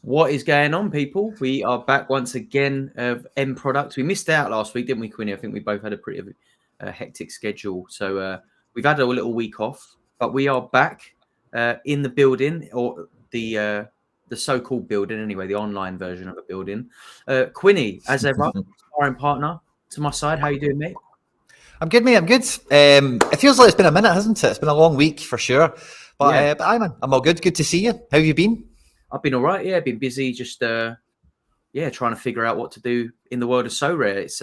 What is going on, people? We are back once again of M Products. We missed out last week, didn't we, Quinny? I think we both had a pretty hectic schedule. So we've had a little week off, but we are back in the building, or the so-called building anyway, the online version of the building. Quinny, as ever, sparring partner to my side. How you doing, mate? I'm good, mate. I'm good. It feels like it's been a minute, hasn't it? It's been a long week for sure. But Yeah. But man, I'm all good. Good to see you. How have you been? I've been all right. Yeah, been busy. Just trying to figure out what to do in the world of Sorare. It's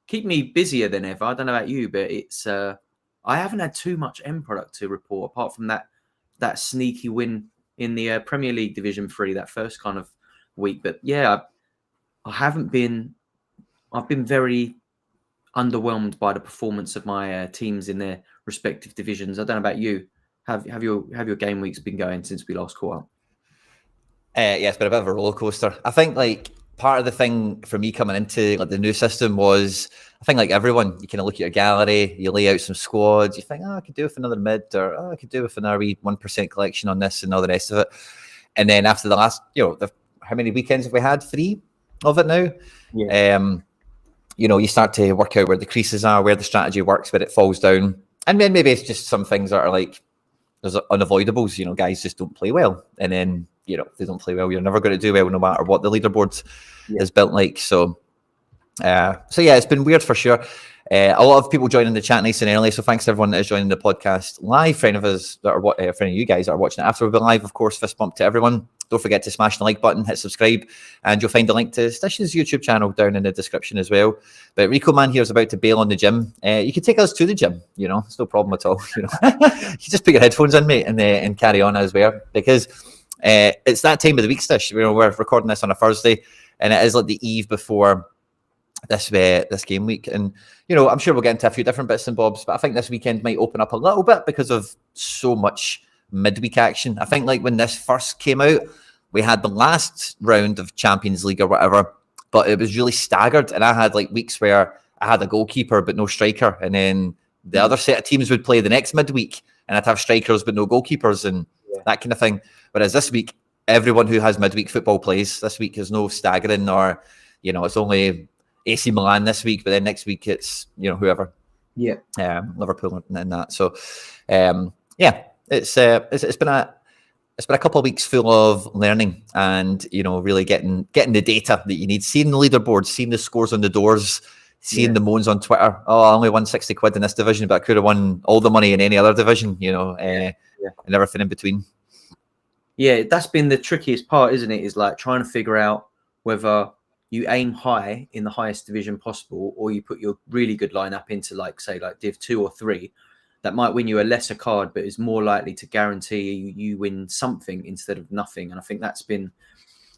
keep me busier than ever. I don't know about you, but it's I haven't had too much end product to report apart from that sneaky win in the Premier League Division 3, that first kind of week. But yeah, I haven't been. I've been very underwhelmed by the performance of my teams in their respective divisions. I don't know about you. Have your game weeks been going since we last caught up? Yeah, it's been a bit of a roller coaster. I think like part of the thing for me coming into like the new system was, I think like everyone, you kind of look at your gallery, you lay out some squads, you think, I could do with another mid, or I could do with another 1% collection on this and all the rest of it. And then after the last, how many weekends have we had? 3 of it now. Yeah. You start to work out where the creases are, where the strategy works, where it falls down. And then maybe it's just some things that are like, there's unavoidables, guys just don't play well. And then, if they don't play well, you're never going to do well no matter what the leaderboard is built like. So yeah, it's been weird for sure. A lot of people joining the chat nice and early. So thanks to everyone that is joining the podcast live. For any of us that are, for any of you guys that are watching it after we've been live, of course, fist bump to everyone. Don't forget to smash the like button, hit subscribe, and you'll find a link to Stish's YouTube channel down in the description as well. But Rico Man here is about to bail on the gym. You can take us to the gym, it's no problem at all. You just put your headphones in, mate, and carry on as well, because it's that time of the week, Stish. We're recording this on a Thursday, and it is like the eve before this game week. And I'm sure we'll get into a few different bits and bobs, but I think this weekend might open up a little bit because of so much midweek action. I think like when this first came out, we had the last round of Champions League or whatever, but it was really staggered, and I had like weeks where I had a goalkeeper but no striker, and then the other set of teams would play the next midweek and I'd have strikers but no goalkeepers and that kind of thing. Whereas this week, everyone who has midweek football plays. This week there's no staggering, or it's only AC Milan this week, but then next week it's whoever. Yeah. Liverpool and that. So it's been a couple of weeks full of learning and really getting the data that you need, seeing the leaderboards, seeing the scores on the doors, seeing the moans on Twitter. Oh, I only won 60 quid in this division, but I could have won all the money in any other division, and everything in between. Yeah, that's been the trickiest part, isn't it? Is like trying to figure out whether you aim high in the highest division possible, or you put your really good lineup into say Div 2 or 3. That might win you a lesser card, but is more likely to guarantee you win something instead of nothing. And I think that's been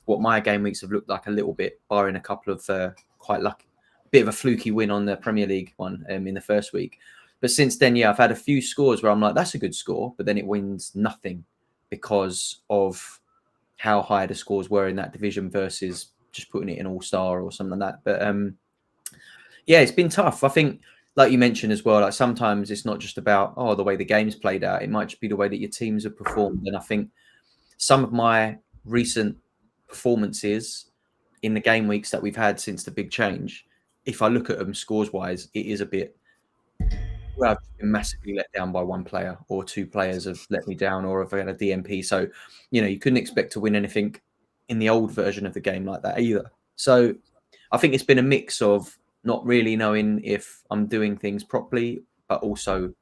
what my game weeks have looked like a little bit, barring a couple of quite lucky, bit of a fluky win on the Premier League one in the first week. But since then, I've had a few scores where I'm like, that's a good score, but then it wins nothing because of how high the scores were in that division versus just putting it in All-Star or something like that. But it's been tough. I think, like you mentioned as well, like sometimes it's not just about the way the game's played out. It might just be the way that your teams have performed. And I think some of my recent performances in the game weeks that we've had since the big change, if I look at them scores wise, it is a bit, I've been massively let down by one player, or 2 players have let me down, or I've had a DMP. So, you couldn't expect to win anything in the old version of the game like that either. So I think it's been a mix of not really knowing if I'm doing things properly, but also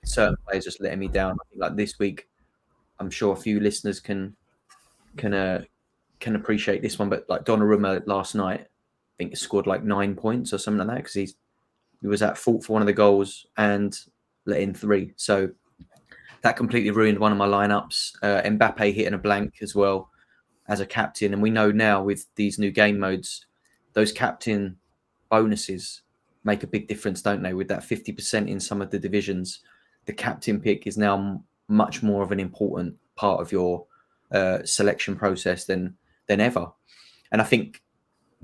certain players just letting me down. I think like this week, I'm sure a few listeners can appreciate this one, but like Donnarumma last night, I think he scored like 9 points or something like that, because he was at fault for one of the goals and let in 3. So that completely ruined one of my lineups. Mbappe hitting a blank as well as a captain. And we know now with these new game modes, those captain bonuses make a big difference, don't they? With that 50% in some of the divisions, the captain pick is now much more of an important part of your selection process than ever. And I think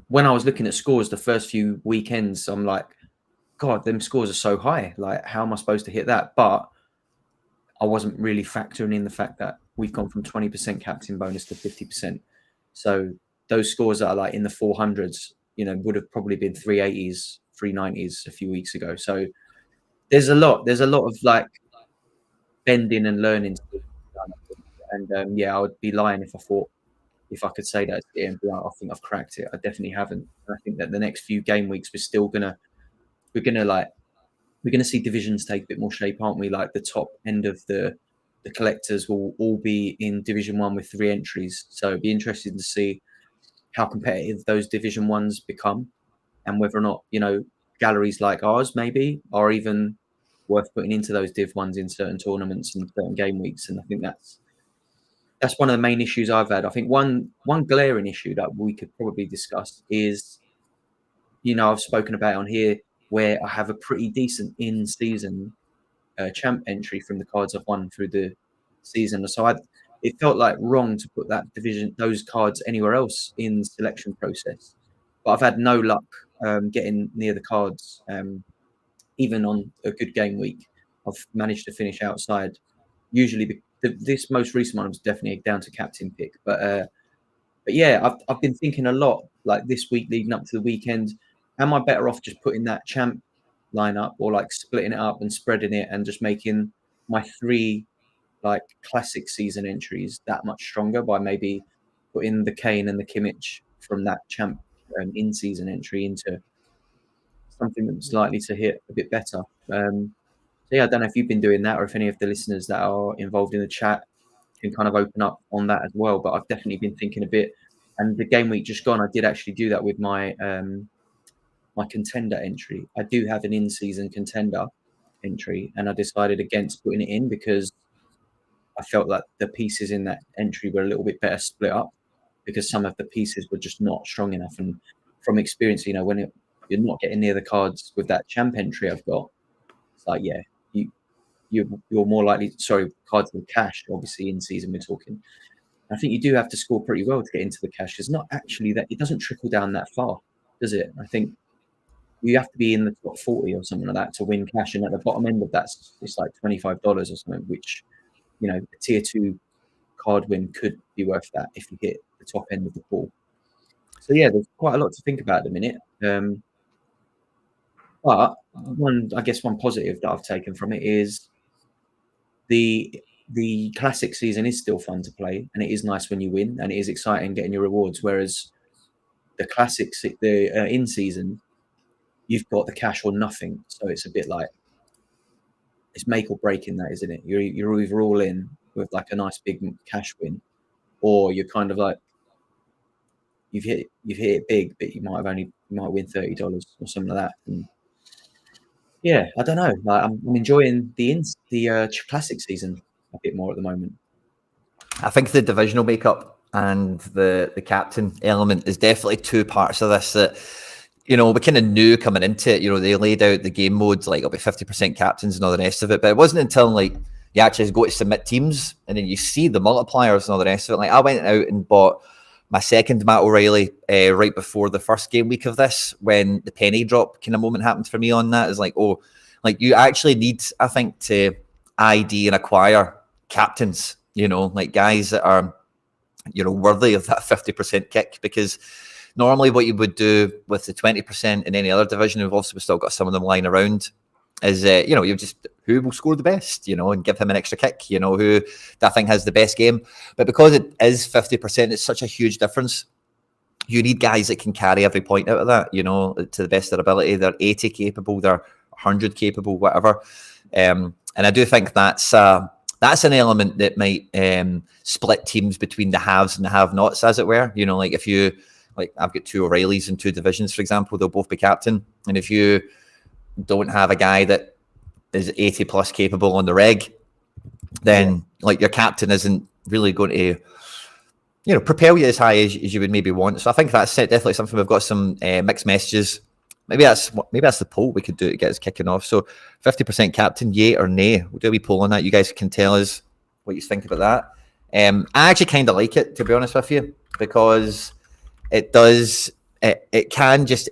when I was looking at scores the first few weekends, I'm like, God, them scores are so high. Like, how am I supposed to hit that? But I wasn't really factoring in the fact that we've gone from 20% captain bonus to 50%. So those scores that are like in the 400s, you know, would have probably been 380s, 390s a few weeks ago. So there's a lot of like bending and learning to be done, I think. And yeah, I would be lying if I could say that I think I've cracked it. I definitely haven't. And I think that the next few game weeks we're gonna see divisions take a bit more shape, aren't we? Like the top end of the collectors will all be in Division 1 with 3 entries. So it'd be interesting to see how competitive those Division 1s become, and whether or not, you know, galleries like ours maybe are even worth putting into those Div 1s in certain tournaments and certain game weeks. And I think that's one of the main issues I've had. I think one glaring issue that we could probably discuss is, you know, I've spoken about on here where I have a pretty decent in-season champ entry from the cards I've won through the season. So it felt like wrong to put those cards anywhere else in the selection process. But I've had no luck getting near the cards, even on a good game week. I've managed to finish outside. Usually, this most recent one was definitely down to captain pick. But yeah, I've been thinking a lot, like this week leading up to the weekend. Am I better off just putting that champ lineup, or like splitting it up and spreading it and just making my 3 like classic season entries that much stronger by maybe putting the Kane and the Kimmich from that champ in-season entry into something that's likely to hit a bit better. So yeah, I don't know if you've been doing that, or if any of the listeners that are involved in the chat can kind of open up on that as well. But I've definitely been thinking a bit. And the game week just gone, I did actually do that with my my contender entry. I do have an in-season contender entry, and I decided against putting it in because I felt like the pieces in that entry were a little bit better split up, because some of the pieces were just not strong enough. And from experience, you know, when you're not getting near the cards with that champ entry I've got, it's like, yeah, you're more likely, cards with cash, obviously in season we're talking. I think you do have to score pretty well to get into the cash. It's not actually that, it doesn't trickle down that far, does it? I think you have to be in the top 40 or something like that to win cash. And at the bottom end of that, it's like $25 or something, which, you know, a tier 2 card win could be worth that if you hit the top end of the pool. So yeah, there's quite a lot to think about at the minute. But one positive that I've taken from it is the classic season is still fun to play, and it is nice when you win, and it is exciting getting your rewards. Whereas the classics, the in season, you've got the cash or nothing, so it's a bit like it's make or break in that, isn't it? You're either all in with like a nice big cash win, or you're kind of like you've hit it big, but you might win $30 or something like that. And yeah, I don't know. Like I'm enjoying the classic season a bit more at the moment. I think the divisional makeup and the captain element is definitely 2 parts of this that, you know, we kind of knew coming into it. You know, they laid out the game modes like it'll be 50% captains and all the rest of it, but it wasn't until like you actually go to submit teams and then you see the multipliers and all the rest of it. Like I went out and bought my second Matt O'Reilly right before the first game week of this, when the penny drop kind of moment happened for me on that. Is like, oh, like you actually need, I think, to ID and acquire captains, you know, like guys that are, you know, worthy of that 50% kick, because normally what you would do with the 20% in any other division, we've also still got some of them lying around, is, you know, you just, who will score the best, you know, and give him an extra kick, you know, who that thing has the best game. But because it is 50%, it's such a huge difference. You need guys that can carry every point out of that, you know, to the best of their ability. They're 80 capable, they're 100 capable, whatever. And I do think that's an element that might split teams between the haves and the have-nots, as it were. You know, like if you, like I've got 2 O'Reillys in 2 divisions, for example, they'll both be captain. And if you don't have a guy that is 80 plus capable on the reg, then like your captain isn't really going to, you know, propel you as high as you would maybe want. So I think that's definitely something. We've got some mixed messages. Maybe that's the poll we could do to get us kicking off. So 50% captain, yay or nay? We'll do a wee poll on that. You guys can tell us what you think about that. I actually kind of like it, to be honest with you, because it does, it can just,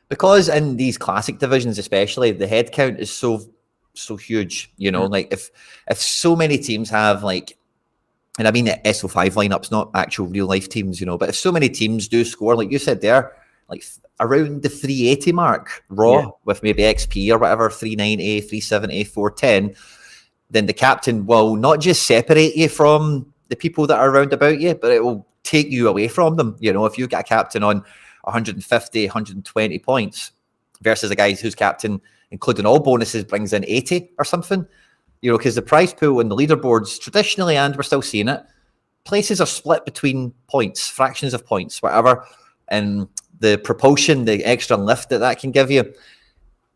because in these classic divisions especially, the head count is so huge, you know, like if so many teams have like and I mean SO5 lineups, not actual real life teams, you know. But if so many teams do score, like you said there, like around the 380 mark raw with maybe XP or whatever, 390, 370, 410, then the captain will not just separate you from the people that are around about you, but it will take you away from them. You know, if you've got a captain on 150, 120 points versus a guy whose captain, including all bonuses, brings in 80 or something, you know, because the prize pool and the leaderboards traditionally, and we're still seeing it, places are split between points, fractions of points, whatever. And the propulsion, the extra lift that can give you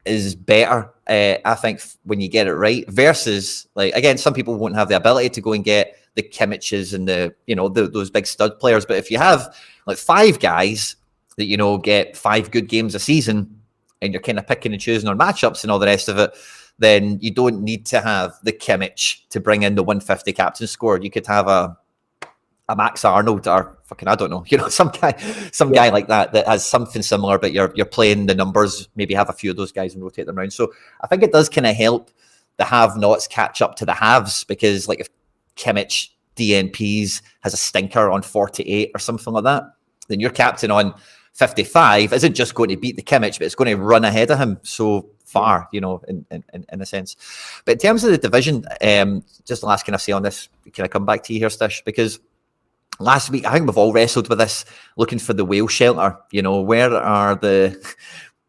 is better, I think, when you get it right. Versus, like, again, some people won't have the ability to go and get the Kimmiches and the, you know, those big stud players. But if you have like 5 guys that, you know, get 5 good games a season, and you're kind of picking and choosing on matchups and all the rest of it, then you don't need to have the Kimmich to bring in the 150 captain score. You could have a Max Arnold or fucking, I don't know, you know, some guy like that has something similar, but you're playing the numbers, maybe have a few of those guys and rotate them around. So I think it does kind of help the have-nots catch up to the haves, because like if Kimmich DNPs has a stinker on 48 or something like that, then your captain on 55 isn't just going to beat the Kimmich, but it's going to run ahead of him so far, you know, in a sense. But in terms of the division, just the last kind of say on this, can I come back to you here, Stish? Because last week, I think we've all wrestled with this, looking for the whale shelter. You know, where are the,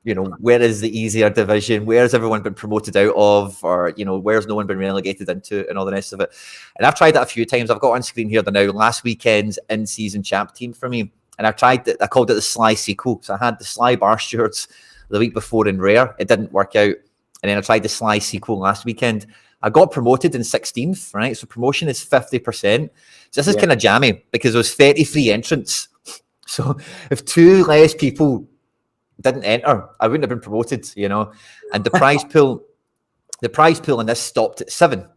you know, where is the easier division? Where's everyone been promoted out of? Or, you know, where's no one been relegated into and all the rest of it? And I've tried that a few times. I've got on screen here the now last weekend's in-season champ team for me. And I tried it, I called it the Sly sequel. So I had the Sly Bar Stewards the week before in Rare. It didn't work out. And then I tried the Sly sequel last weekend. I got promoted in 16th, right? So promotion is 50%. So this is kind of jammy because there was 33 entrants. So if 2 less people didn't enter, I wouldn't have been promoted, you know. And the prize pool on this stopped at 7,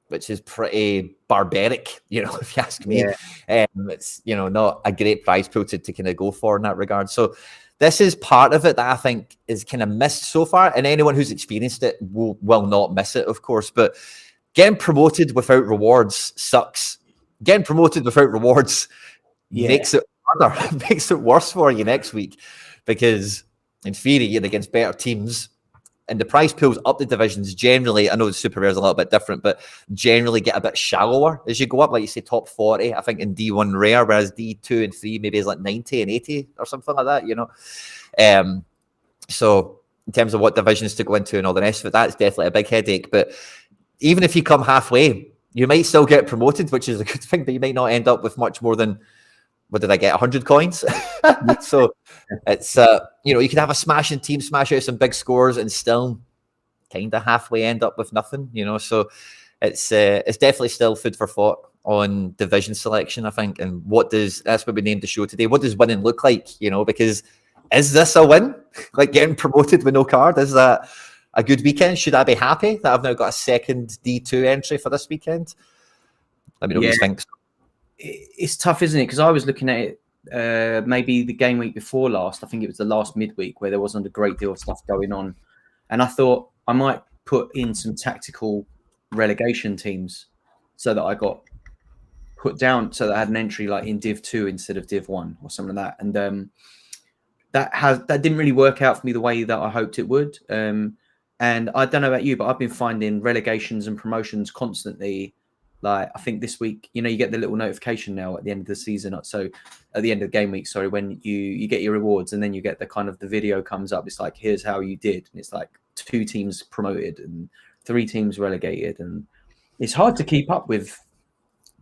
which is pretty barbaric, you know, if you ask me. It's, you know, not a great prize pool to kind of go for in that regard. So this is part of it that I think is kind of missed so far. And anyone who's experienced it will not miss it, of course. But getting promoted without rewards sucks. Getting promoted without rewards makes it harder, makes it worse for you next week. Because in theory, you're against better teams. And the prize pools up the divisions generally, I know the Super Rare is a little bit different, but generally get a bit shallower as you go up. Like you say, top 40, I think in D1 Rare, whereas D2 and 3 maybe is like 90 and 80 or something like that, you know. So in terms of what divisions to go into and all the rest of it, that's definitely a big headache. But even if you come halfway, you might still get promoted, which is a good thing, but you might not end up with much more than, what did I get, 100 coins? So it's, you know, you can have a smashing team, smash out some big scores and still kind of halfway end up with nothing, you know. So it's definitely still food for thought on division selection, I think. And that's what we named the show today. What does winning look like, you know? Because is this a win? Like getting promoted with no card? Is that a good weekend? Should I be happy that I've now got a second D2 entry for this weekend? Let me know what you think. It's tough, isn't it? Because I was looking at it maybe the game week before last. I think it was the last midweek where there wasn't a great deal of stuff going on. And I thought I might put in some tactical relegation teams so that I got put down, so that I had an entry like in Div 2 instead of Div 1 or something like that. And that didn't really work out for me the way that I hoped it would. And I don't know about you, but I've been finding relegations and promotions constantly. Like, I think this week, you know, you get the little notification now at the end of the season. So at the end of the game week, sorry, when you get your rewards and then you get the kind of the video comes up. It's like, here's how you did. And it's like 2 teams promoted and 3 teams relegated. And it's hard to keep up with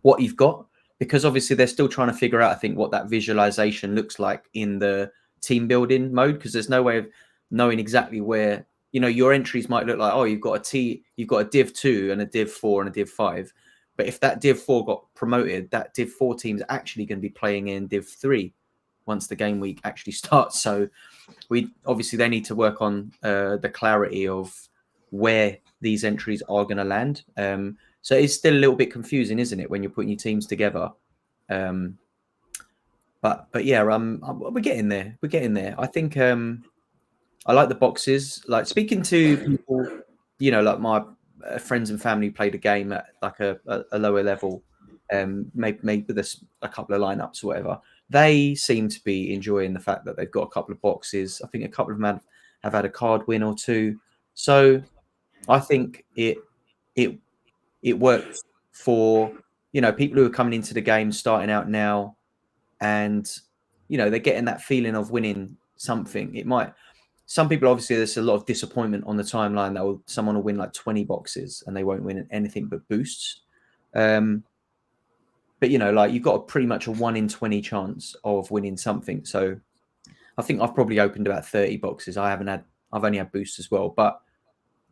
what you've got because obviously they're still trying to figure out, I think, what that visualization looks like in the team building mode, because there's no way of knowing exactly where, you know, your entries might look like, oh, you've got a Div 2 and a Div 4 and a Div 5. But if that Div 4 got promoted, that Div 4 team's actually going to be playing in Div 3 once the game week actually starts. So they need to work on the clarity of where these entries are going to land. So it's still a little bit confusing, isn't it, when you're putting your teams together? But yeah, we're getting there. We're getting there. I think I like the boxes. Like speaking to people, you know, like my friends and family played a game at like a lower level. maybe with a couple of lineups or whatever. They seem to be enjoying the fact that they've got a couple of boxes. I think a couple of them have had a card win or two. So I think it works for, you know, people who are coming into the game, starting out now, and, you know, they're getting that feeling of winning something. Some people, obviously, there's a lot of disappointment on the timeline that someone will win like 20 boxes and they won't win anything but boosts. But, you know, like, you've got pretty much a 1 in 20 chance of winning something. So I think I've probably opened about 30 boxes. I've only had boosts as well, but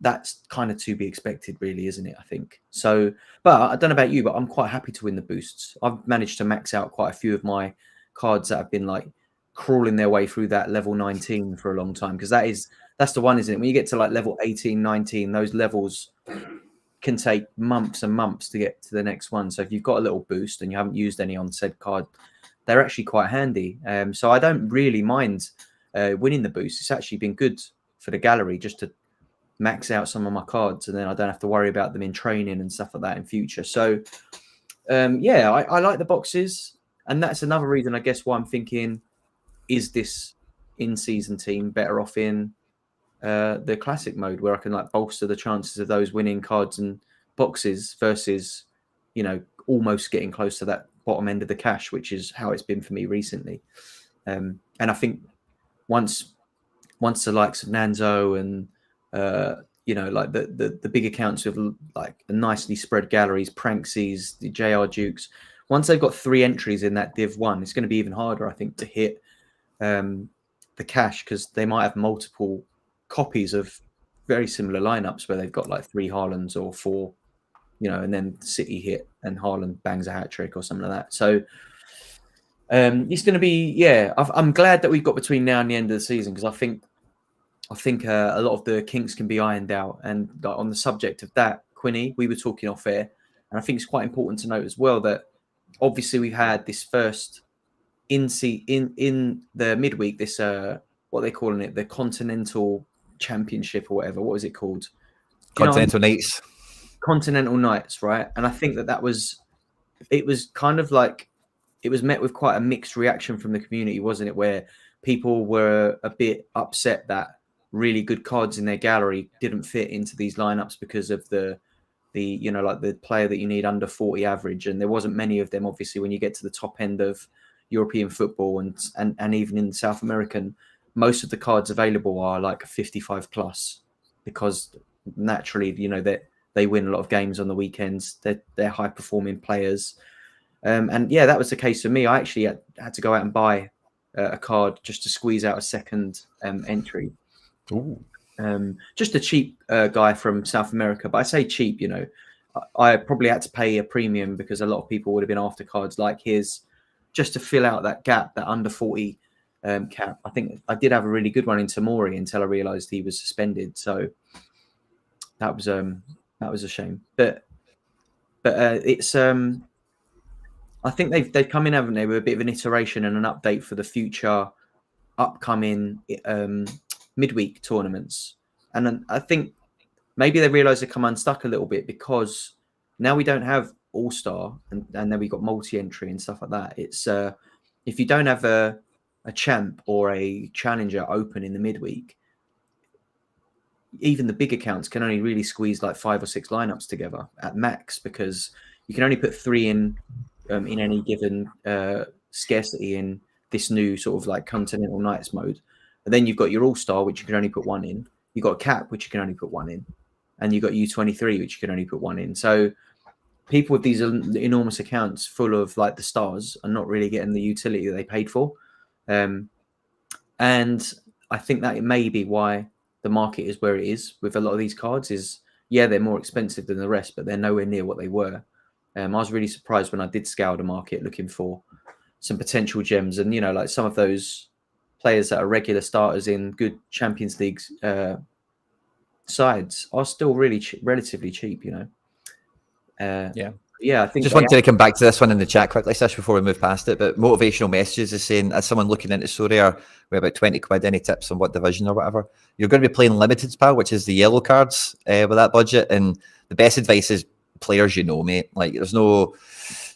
that's kind of to be expected, really, isn't it? I think so. But I don't know about you, but I'm quite happy to win the boosts. I've managed to max out quite a few of my cards that have been like crawling their way through that level 19 for a long time, because that's the one, isn't it? When you get to like level 18, 19, those levels can take months and months to get to the next one. So if you've got a little boost and you haven't used any on said card, they're actually quite handy. So I don't really mind winning the boost. It's actually been good for the gallery just to max out some of my cards, and then I don't have to worry about them in training and stuff like that in future. So yeah, I like the boxes, and that's another reason, I guess, why I'm thinking, is this in-season team better off in the classic mode, where I can like bolster the chances of those winning cards and boxes versus, you know, almost getting close to that bottom end of the cash, which is how it's been for me recently. And I think once the likes of Nanzo and you know, like the big accounts with like nicely spread galleries, Pranksies, the JR Dukes, once they've got 3 entries in that Div 1, it's going to be even harder, I think, to hit the cash, because they might have multiple copies of very similar lineups where they've got like 3 Haalands or 4, you know, and then City hit and Haaland bangs a hat trick or something like that. So it's going to be, yeah, I'm glad that we've got between now and the end of the season, because I think a lot of the kinks can be ironed out. And on the subject of that, Quinny, we were talking off air, and I think it's quite important to note as well that obviously we've had this first in the midweek, this what are they calling it, the Continental Championship or whatever. What was it called? Continental Knights. Continental Knights, right? And I think it was kind of like, it was met with quite a mixed reaction from the community, wasn't it? Where people were a bit upset that really good cards in their gallery didn't fit into these lineups because of the you know, like the player that you need under 40 average, and there wasn't many of them. Obviously, when you get to the top end of European football and even in South American, most of the cards available are like 55 plus, because naturally, you know, that they win a lot of games on the weekends. They're high performing players, and yeah, that was the case for me. I actually had to go out and buy a card just to squeeze out a second entry. Ooh. Just a cheap guy from South America, but I say cheap, you know, I probably had to pay a premium because a lot of people would have been after cards like his, just to fill out that gap, that under 40 cap. I think I did have a really good one in Tamori until I realised he was suspended, so that was a shame. But it's I think they've come in, haven't they, with a bit of an iteration and an update for the future upcoming midweek tournaments. And I think maybe they realise they've come unstuck a little bit, because now we don't have All-Star and then we've got multi-entry and stuff like that. It's if you don't have a champ or a challenger open in the midweek, even the big accounts can only really squeeze like 5 or 6 lineups together at max, because you can only put 3 in any given scarcity in this new sort of like Continental Knights mode. And then you've got your All-Star, which you can only put 1 in. You've got Cap, which you can only put 1 in. And you've got U23, which you can only put 1 in. So people with these enormous accounts full of like the stars are not really getting the utility that they paid for. And I think that it may be why the market is where it is with a lot of these cards. Is, yeah, they're more expensive than the rest, but they're nowhere near what they were. I was really surprised when I did scour the market looking for some potential gems. And, you know, like some of those players that are regular starters in good Champions League sides are still really relatively cheap, you know. Yeah, I think just wanted to come back to this one in the chat quickly, Stish, before we move past it. But motivational messages is saying, as someone looking into Sorare with about 20 quid, any tips on what division or whatever, you're going to be playing limiteds, pal, which is the yellow cards with that budget. And the best advice is players, you know, mate. Like, there's no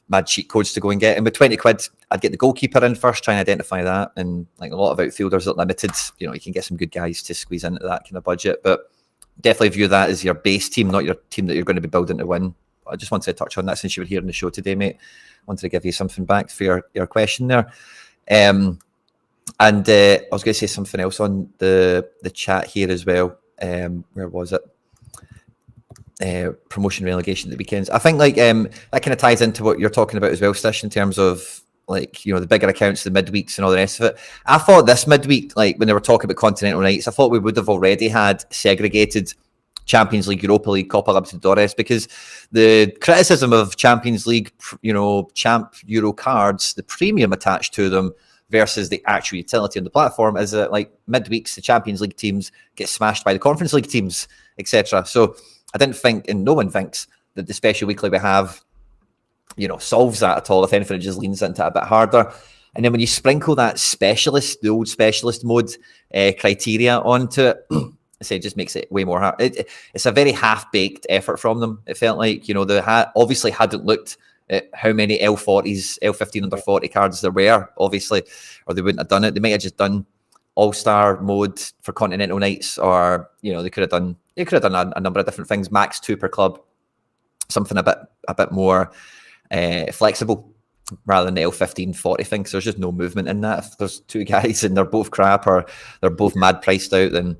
mad cheat codes to go and get. And with 20 quid, I'd get the goalkeeper in first, try and identify that. And like a lot of outfielders at limited, you know, you can get some good guys to squeeze into that kind of budget. But definitely view that as your base team, not your team that you're going to be building to win. I just wanted to touch on that since you were here on the show today, mate. I wanted to give you something back for your question there. And I was going to say something else on the chat here as well. Where was it? Promotion relegation at the weekends. I think like that kind of ties into what you're talking about as well, Stish, in terms of like, you know, the bigger accounts, the midweeks and all the rest of it. I thought this midweek, like when they were talking about Continental Knights, I thought we would have already had segregated Champions League, Europa League, Copa Libertadores, because the criticism of Champions League, you know, Champ Euro cards, the premium attached to them versus the actual utility on the platform is that like midweeks, the Champions League teams get smashed by the Conference League teams, etc. So I didn't think, and no one thinks, that the special weekly we have, you know, solves that at all. If anything, it just leans into it a bit harder. And then when you sprinkle that specialist, the old specialist mode criteria onto it, I say it just makes it way more hard. It's a very half-baked effort from them. It felt like, you know, they obviously hadn't looked at how many L40s, L15 under 40 cards there were, obviously, or they wouldn't have done it. They might have just done All-Star mode for Continental Knights, or, you know, they could have done a number of different things, max 2 per club, something a bit more flexible rather than the L15 40 thing. So there's just no movement in that. If there's 2 guys and they're both crap or they're both mad priced out, then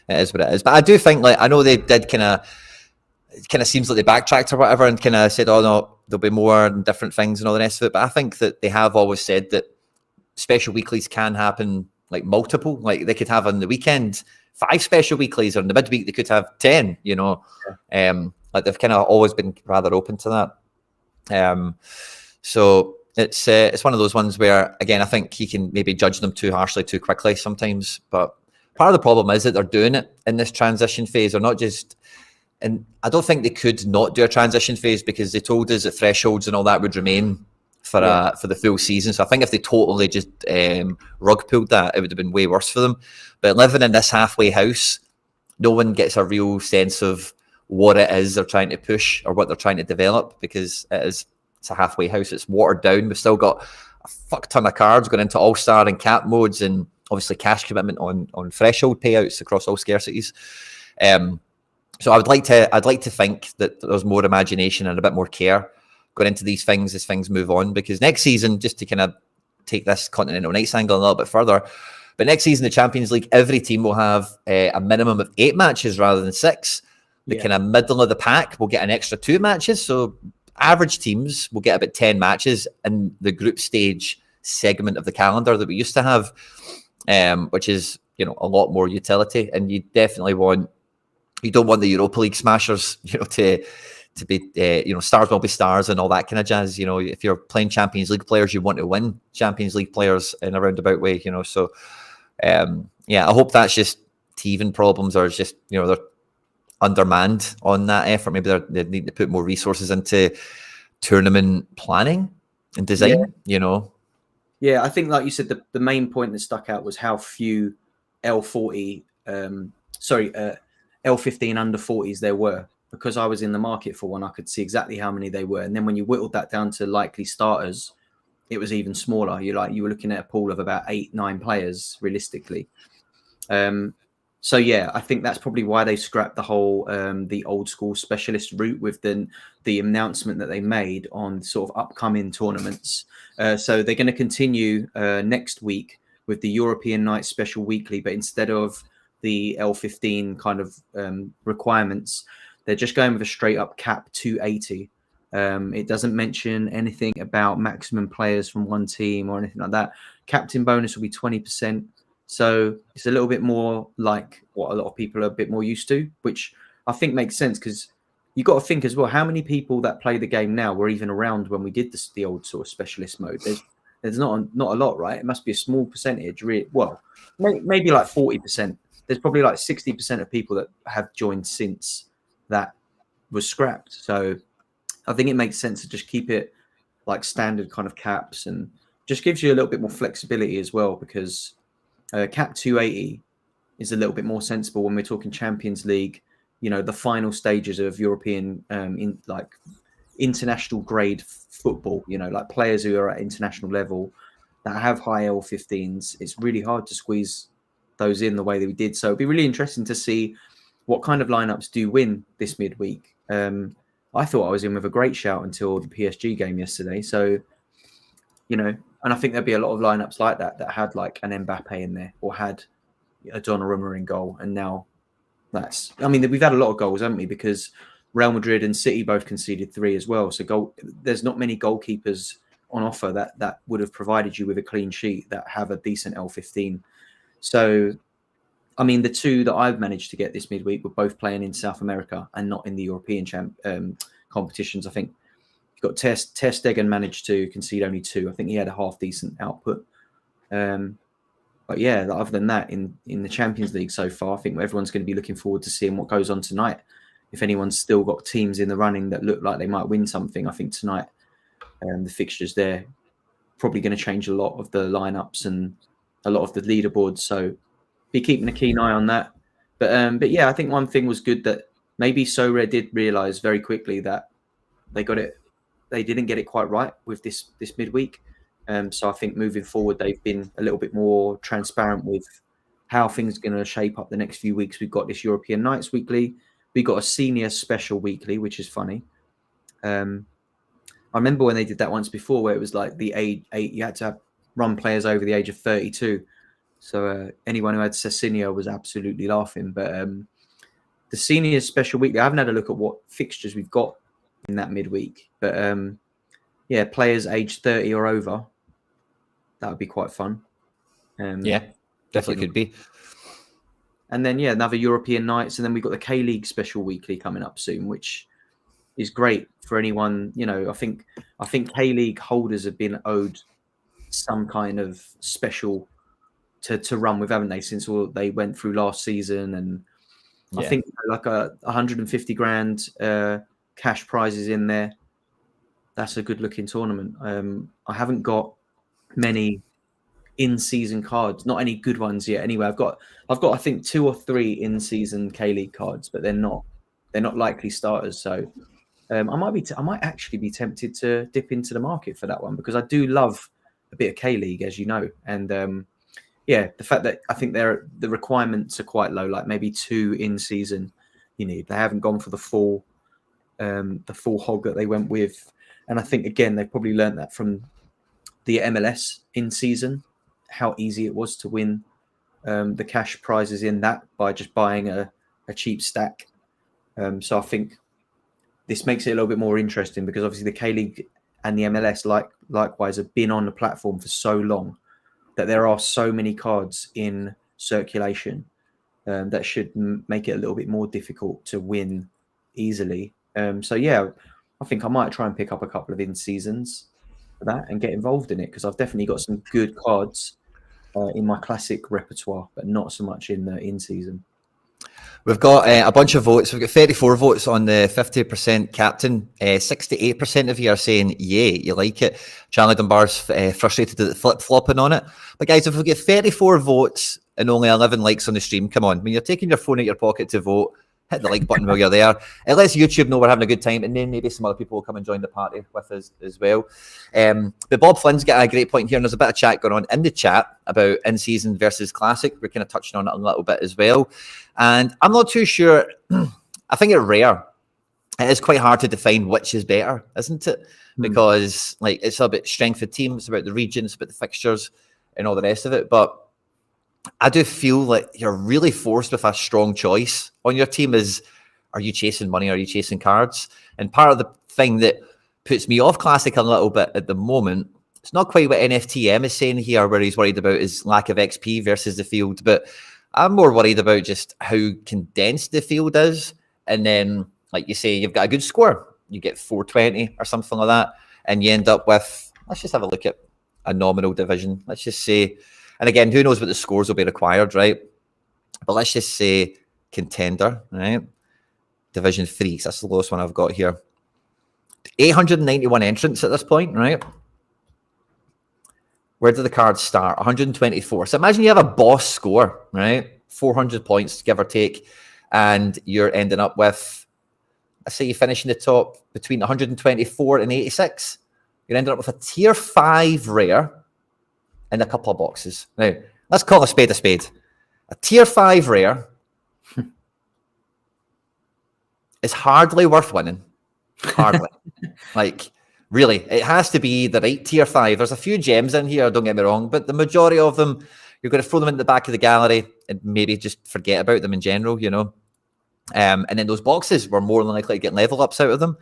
it is what it is. But I do think, like, I know they did kind of seems like they backtracked or whatever and kind of said, oh no, there'll be more and different things and all the rest of it. But I think that they have always said that special weeklies can happen, like multiple, like they could have on the weekend 5 special weeklies, or in the midweek they could have 10, you know. Like they've kind of always been rather open to that. So it's one of those ones where, again, I think you can maybe judge them too harshly too quickly sometimes. But part of the problem is that they're doing it in this transition phase, or not just. And I don't think they could not do a transition phase, because they told us that thresholds and all that would remain for the full season. So I think if they totally just rug pulled that, it would have been way worse for them. But living in this halfway house, no one gets a real sense of what it is they're trying to push or what they're trying to develop, because it's a halfway house. It's watered down. We've still got a fuck ton of cards going into All-Star and cap modes, and obviously cash commitment on threshold payouts across all scarcities. So I'd like to think that there's more imagination and a bit more care going into these things as things move on, because next season, just to kind of take this Continental Knights angle a little bit further, but next season, the Champions League, every team will have a minimum of 8 matches rather than 6. The kind of middle of the pack will get an extra 2 matches. So average teams will get about 10 matches in the group stage segment of the calendar that we used to have, which is, you know, a lot more utility. And you definitely you don't want the Europa League smashers, you know, to be, you know, stars will be stars and all that kind of jazz. You know, if you're playing Champions League players, you want to win Champions League players in a roundabout way, you know. So, yeah, I hope that's just teething problems, or just, you know, they're undermanned on that effort. Maybe they need to put more resources into tournament planning and design, you know. Yeah, I think, like you said, the main point that stuck out was how few L40, L15 under 40s there were, because I was in the market for one. I could see exactly how many they were. And then when you whittled that down to likely starters, it was even smaller. You were looking at a pool of about 8-9 players realistically. So yeah, I think that's probably why they scrapped the whole the old school specialist route with the announcement that they made on sort of upcoming tournaments. So they're going to continue next week with the European Night Special Weekly, but instead of the L15 kind of requirements, they're just going with a straight up cap 280. It doesn't mention anything about maximum players from one team or anything like that. Captain bonus will be 20%. So it's a little bit more like what a lot of people are a bit more used to, which I think makes sense, because you got to think as well, how many people that play the game now were even around when we did the old sort of specialist mode? There's not a lot, right? It must be a small percentage. Well, maybe like 40%. There's probably like 60% of people that have joined since that was scrapped. So I think it makes sense to just keep it like standard kind of caps, and just gives you a little bit more flexibility as well, because cap 280 is a little bit more sensible when we're talking Champions League, you know, the final stages of European international grade football, you know, like players who are at international level that have high L15s. It's really hard to squeeze those in the way that we did. So it'd be really interesting to see what kind of lineups do win this midweek. I thought I was in with a great shout until the PSG game yesterday. So, you know, and I think there'd be a lot of lineups like that had like an Mbappe in there or had a Donnarumma in goal. And now I mean, we've had a lot of goals, haven't we? Because Real Madrid and City both conceded 3 as well. So there's not many goalkeepers on offer that would have provided you with a clean sheet that have a decent L15. So, I mean, the 2 that I've managed to get this midweek were both playing in South America and not in the European competitions. I think you've got Ter Stegen managed to concede only 2. I think he had a half decent output. But yeah, other than that, in the Champions League so far, I think everyone's going to be looking forward to seeing what goes on tonight. If anyone's still got teams in the running that look like they might win something, I think tonight the fixtures there probably going to change a lot of the lineups and a lot of the leaderboards. So be keeping a keen eye on that. But yeah, I think one thing was good that maybe Sorare did realise very quickly that they didn't get it quite right with this midweek. So I think moving forward, they've been a little bit more transparent with how things are going to shape up the next few weeks. We've got this European Nights weekly. We've got a senior special weekly, which is funny. I remember when they did that once before where it was like the age, you had to run players over the age of 32. So anyone who had Cessinio was absolutely laughing. But the senior special weekly, I haven't had a look at what fixtures we've got in that midweek. But yeah, players aged 30 or over, that would be quite fun. Yeah, definitely could be. And then, yeah, another European Nights. And then we've got the K-League special weekly coming up soon, which is great for anyone. You know, I think K-League holders have been owed some kind of special to run with, haven't they, since they went through last season. And I think like 150 grand cash prizes in there. That's a good looking tournament. I haven't got many in-season cards, not any good ones yet. Anyway, I've got I think 2 or 3 in-season K-League cards, but they're not likely starters. So I might actually be tempted to dip into the market for that one because I do love a bit of K-League, as you know. And yeah, the fact that I think the requirements are quite low, like maybe 2 in-season you need. They haven't gone for the full hog that they went with. And I think, again, they've probably learned that from the MLS in season, how easy it was to win the cash prizes in that by just buying a cheap stack. So I think this makes it a little bit more interesting because obviously the K-League and the MLS likewise have been on the platform for so long that there are so many cards in circulation that should make it a little bit more difficult to win easily. So yeah, I think I might try and pick up a couple of in-seasons for that and get involved in it because I've definitely got some good cards in my classic repertoire, but not so much in the in-season. We've got a bunch of votes. We've got 34 votes on the 50% captain. 68% of you are saying, yeah, you like it. Charlie Dunbar's frustrated at the flip-flopping on it. But guys, if we get 34 votes and only 11 likes on the stream, come on. When you're taking your phone out your pocket to vote, hit the like button while you're there. It lets YouTube know we're having a good time, and then maybe some other people will come and join the party with us as well. But Bob Flynn's got a great point here, and there's a bit of chat going on in the chat about in-season versus classic. We're kind of touching on it a little bit as well. And I'm not too sure. I think it's rare. It is quite hard to define which is better, isn't it? Because like it's about strength of team, it's about the region, it's about the fixtures and all the rest of it. But I do feel like you're really forced with a strong choice on your team is, are you chasing money? Are you chasing cards? And part of the thing that puts me off Classic a little bit at the moment, it's not quite what NFTM is saying here, where he's worried about his lack of XP versus the field, but I'm more worried about just how condensed the field is. And then, like you say, you've got a good score. You get 420 or something like that. And you end up with, let's just have a look at a nominal division. Let's just say, and again, who knows what the scores will be required, right? But let's just say contender, right? Division 3, so that's the lowest one I've got here. 891 entrants at this point, right? Where do the cards start? 124. So imagine you have a boss score, right? 400 points, give or take, and you're ending up with I say you finish in the top between 124 and 86. You're ending up with a tier 5 rare in a couple of boxes. Now, let's call a spade a spade. A tier 5 rare is hardly worth winning. Hardly. Like, really, it has to be the right tier 5. There's a few gems in here, don't get me wrong, but the majority of them, you're going to throw them in the back of the gallery and maybe just forget about them in general, you know. And then those boxes were more than likely to get level ups out of them.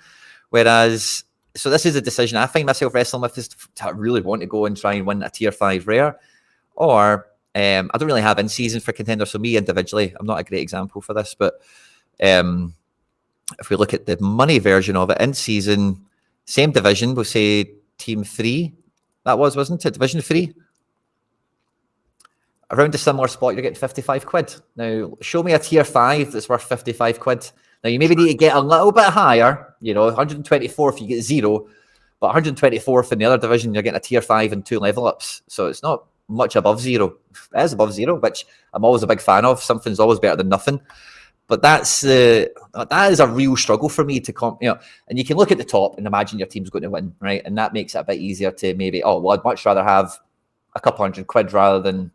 Whereas, so this is a decision I find myself wrestling with, is to really want to go and try and win a tier 5 rare. Or, I don't really have in-season for contender, so me individually, I'm not a great example for this, but if we look at the money version of it, in-season, same division, we'll say Team 3, that wasn't it? Division 3? Around a similar spot, you're getting 55 quid. Now, show me a tier 5 that's worth 55 quid. Now, you maybe need to get a little bit higher, you know, 124 if you get 0, but 124 in the other division, you're getting a tier 5 and 2 level ups. So it's not much above 0. It is above 0, which I'm always a big fan of. Something's always better than nothing. But that is a real struggle for me to you know. And you can look at the top and imagine your team's going to win, right? And that makes it a bit easier to maybe, oh, well, I'd much rather have a couple hundred quid rather than,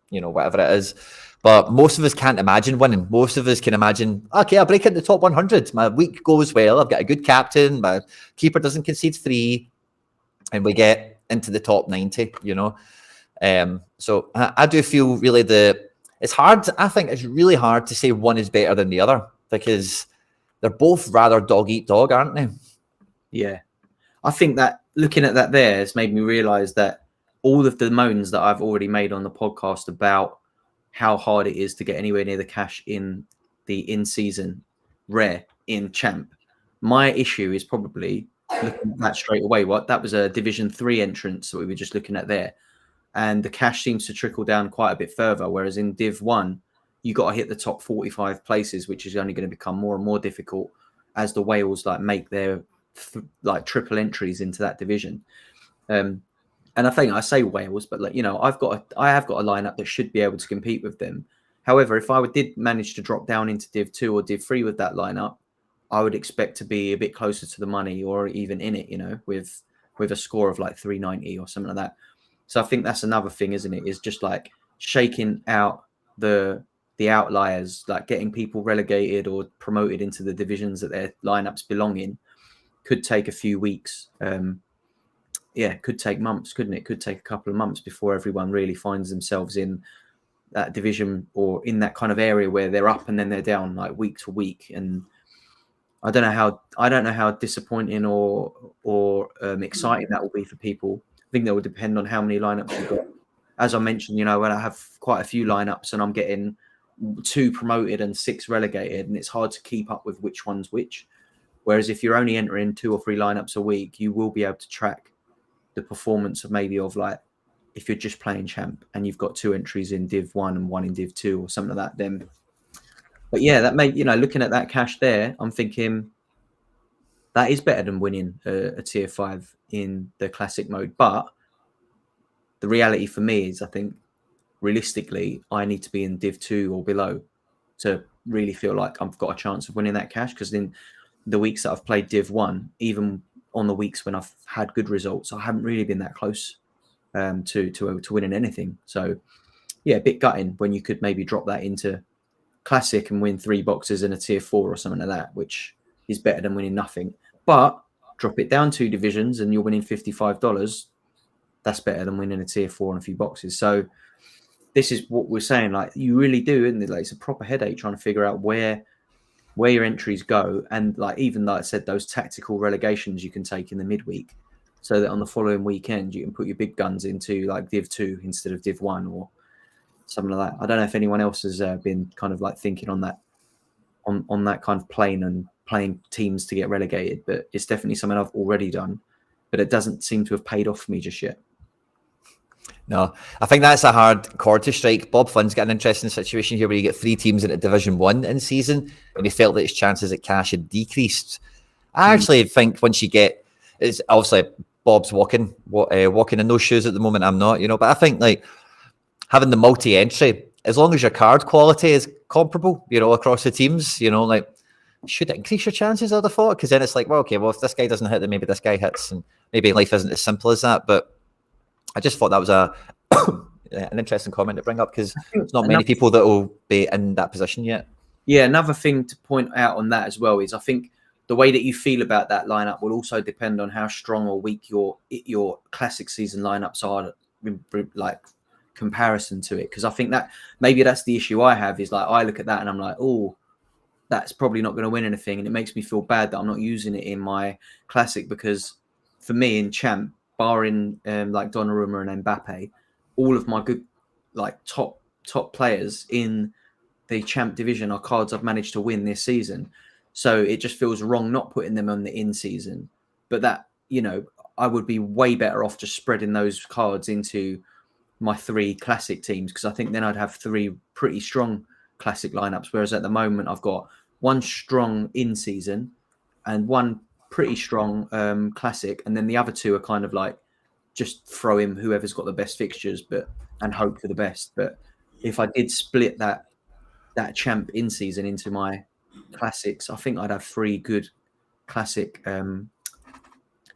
you know, whatever it is. But most of us can't imagine winning. Most of us can imagine, okay, I'll break into the top 100. My week goes well. I've got a good captain. My keeper doesn't concede 3, and we get into the top 90. You know, so I do feel really it's hard. I think it's really hard to say one is better than the other, because they're both rather dog eat dog, aren't they? Yeah, I think that looking at that there has made me realise that all of the moans that I've already made on the podcast about how hard it is to get anywhere near the cash in the in-season rare in Champ, my issue is probably looking at that straight away. That was a Division 3 entrance that we were just looking at there. And the cash seems to trickle down quite a bit further. Whereas in Div 1, you got to hit the top 45 places, which is only going to become more and more difficult as the whales like make their like triple entries into that division. And I think I say whales, but like, you know, I have got a lineup that should be able to compete with them. However, if I did manage to drop down into Div 2 or Div 3 with that lineup, I would expect to be a bit closer to the money or even in it, you know, with a score of like 390 or something like that. So I think that's another thing, isn't it? Is just like shaking out the outliers, like getting people relegated or promoted into the divisions that their lineups belong in, could take a few weeks. Could take months, couldn't it? Could take a couple of months before everyone really finds themselves in that division or in that kind of area where they're up and then they're down like week to week. And I don't know how disappointing or exciting that will be for people. I think that would depend on how many lineups you've got. As I mentioned, you know, when I have quite a few lineups and I'm getting 2 promoted and 6 relegated, and it's hard to keep up with which one's which. Whereas if you're only entering 2 or 3 lineups a week, you will be able to track the performance of maybe of like, if you're just playing Champ and you've got 2 entries in Div 1 and 1 in Div 2 or something like that, then. But yeah, that may, you know, looking at that cash there, I'm thinking that is better than winning a tier 5 in the classic mode. But the reality for me is, I think realistically, I need to be in Div 2 or below to really feel like I've got a chance of winning that cash. Because in the weeks that I've played Div 1, even on the weeks when I've had good results, I haven't really been that close to winning anything. So yeah, a bit gutting when you could maybe drop that into classic and win 3 boxes in a tier 4 or something like that, which is better than winning nothing. But drop it down 2 divisions and you're winning $55. That's better than winning a tier 4 and a few boxes. So this is what we're saying. Like, you really do, isn't it? Like, it's a proper headache trying to figure out where your entries go. And like, even like I said, those tactical relegations you can take in the midweek, so that on the following weekend you can put your big guns into like Div 2 instead of Div 1 or something like that. I don't know if anyone else has been kind of like thinking on that, on that kind of plane and playing teams to get relegated, but it's definitely something I've already done, but it doesn't seem to have paid off for me just yet. No, I think that's a hard chord to strike. Bob Flynn's got an interesting situation here where you get 3 teams into Division 1 in season, and he felt that his chances at cash had decreased. I actually think once you get, it's obviously Bob's walking in those shoes at the moment. I'm not, you know, but I think like having the multi-entry, as long as your card quality is comparable, you know, across the teams, you know, like should it increase your chances, I'd have thought? Because then it's like, well, okay, well, if this guy doesn't hit, then maybe this guy hits, and maybe life isn't as simple as that. But I just thought that was an interesting comment to bring up, because there's not many people that will be in that position yet. Yeah, another thing to point out on that as well is I think the way that you feel about that lineup will also depend on how strong or weak your classic season lineups are, like comparison to it. Because I think that maybe that's the issue I have, is like I look at that and I'm like, oh, that's probably not going to win anything, and it makes me feel bad that I'm not using it in my classic, because for me in champ, barring like Donnarumma and Mbappe, all of my good like top players in the champ division are cards I've managed to win this season. So it just feels wrong not putting them on the in season. But that, you know, I would be way better off just spreading those cards into my 3 classic teams, because I think then I'd have 3 pretty strong classic lineups. Whereas at the moment I've got 1 strong in season and 1 pretty strong classic, and then the other 2 are kind of like just throw in whoever's got the best fixtures, and hope for the best. But if I did split that champ in season into my classics, I think I'd have 3 good classic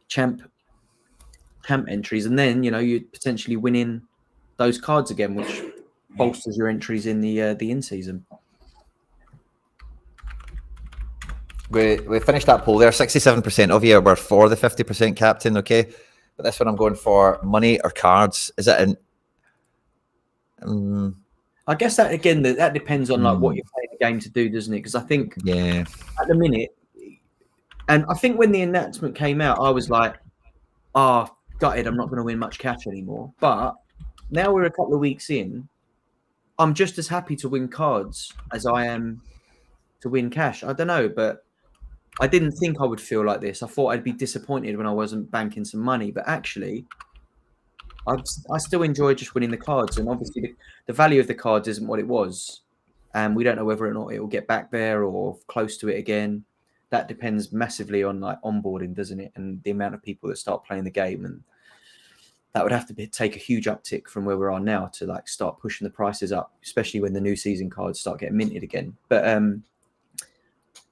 champ entries, and then, you know, you'd potentially win in those cards again, which bolsters your entries in the in season. We finished that poll there. 67% of you were for the 50% captain, okay? But this one I'm going for money or cards. Is it an... I guess that, again, that depends on like what you're playing the game to do, doesn't it? Because I think at the minute, and I think when the announcement came out, I was like, gutted, I'm not going to win much cash anymore. But now we're a couple of weeks in, I'm just as happy to win cards as I am to win cash. I don't know, but I didn't think I would feel like this. I thought I'd be disappointed when I wasn't banking some money, but actually I still enjoy just winning the cards. And obviously the value of the cards isn't what it was, and we don't know whether or not it will get back there or close to it again. That depends massively on like onboarding, doesn't it, and the amount of people that start playing the game. And that would have to take a huge uptick from where we are now to like start pushing the prices up, especially when the new season cards start getting minted again. But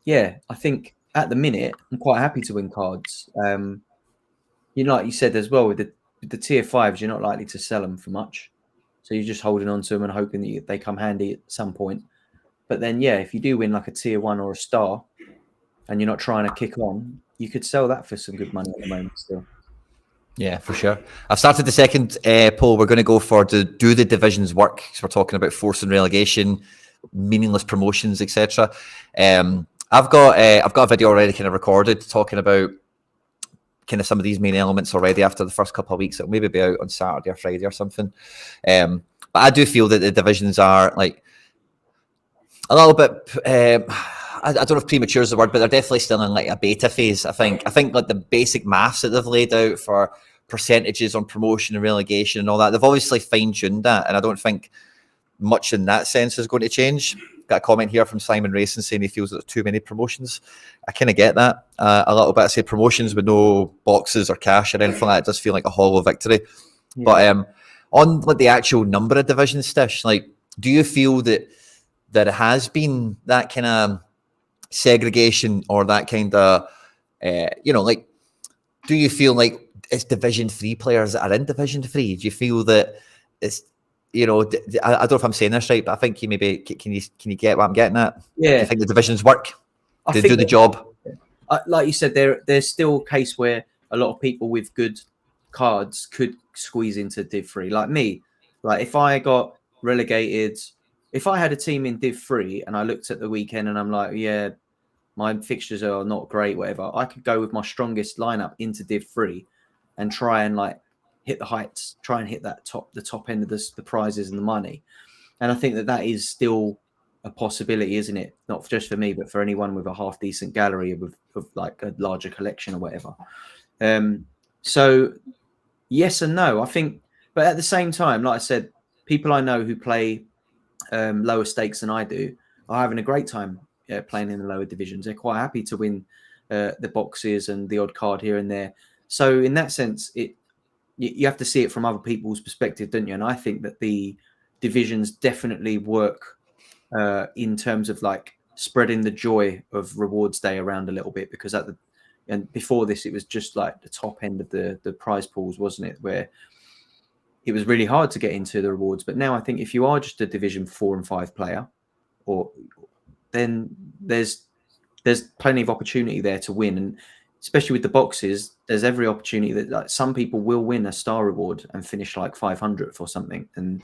yeah, I think at the minute I'm quite happy to win cards. You know, like you said as well, with the tier 5s, you're not likely to sell them for much, so you're just holding on to them and hoping that they come handy at some point. But then, yeah, if you do win like a tier 1 or a star, and you're not trying to kick on, you could sell that for some good money at the moment still. Yeah, for sure. I've started the second poll. We're going to go for do the divisions work? Because we're talking about force and relegation, meaningless promotions, etc. I've got a video already kind of recorded talking about kind of some of these main elements already after the first couple of weeks. It'll maybe be out on Saturday or Friday or something. But I do feel that the divisions are like a little bit... I don't know if premature is the word, but they're definitely still in like a beta phase. I think like the basic maths that they've laid out for percentages on promotion and relegation and all that, they've obviously fine-tuned that, and I don't think much in that sense is going to change. Got a comment here from Simon Racing saying he feels that there's too many promotions. I kind of get that a little bit. I say promotions with no boxes or cash or anything like that, it does feel like a hollow victory. Yeah. But on like the actual number of divisions, Stish, like, do you feel that it has been that kind of segregation or that kind of, you know, like, do you feel like it's Division 3 players that are in Division 3? Do you feel that it's, you know, I don't know if I'm saying this right, but I think you maybe, can you get what I'm getting at? Yeah. Do you think the divisions work? They do the job? Like you said, there's still a case where a lot of people with good cards could squeeze into Div 3. Like me, like if I got relegated, if I had a team in Div 3 and I looked at the weekend and I'm like, yeah, my fixtures are not great, whatever, I could go with my strongest lineup into Div 3 and try and like hit the heights, try and hit the top end of the prizes and the money. And I think that is still a possibility, isn't it? Not just for me, but for anyone with a half decent gallery of like a larger collection or whatever. So yes and no, I think, but at the same time, like I said, people I know who play lower stakes than I do are having a great time playing in the lower divisions. They're quite happy to win the boxes and the odd card here and there. So in that sense, you have to see it from other people's perspective, don't you? And I think that the divisions definitely work in terms of like spreading the joy of rewards day around a little bit, because and before this it was just like the top end of the prize pools, wasn't it, where it was really hard to get into the rewards. But now I think if you are just a Division 4 and 5 player, then there's plenty of opportunity there to win. And especially with the boxes, there's every opportunity that like some people will win a star reward and finish like 500th or something. And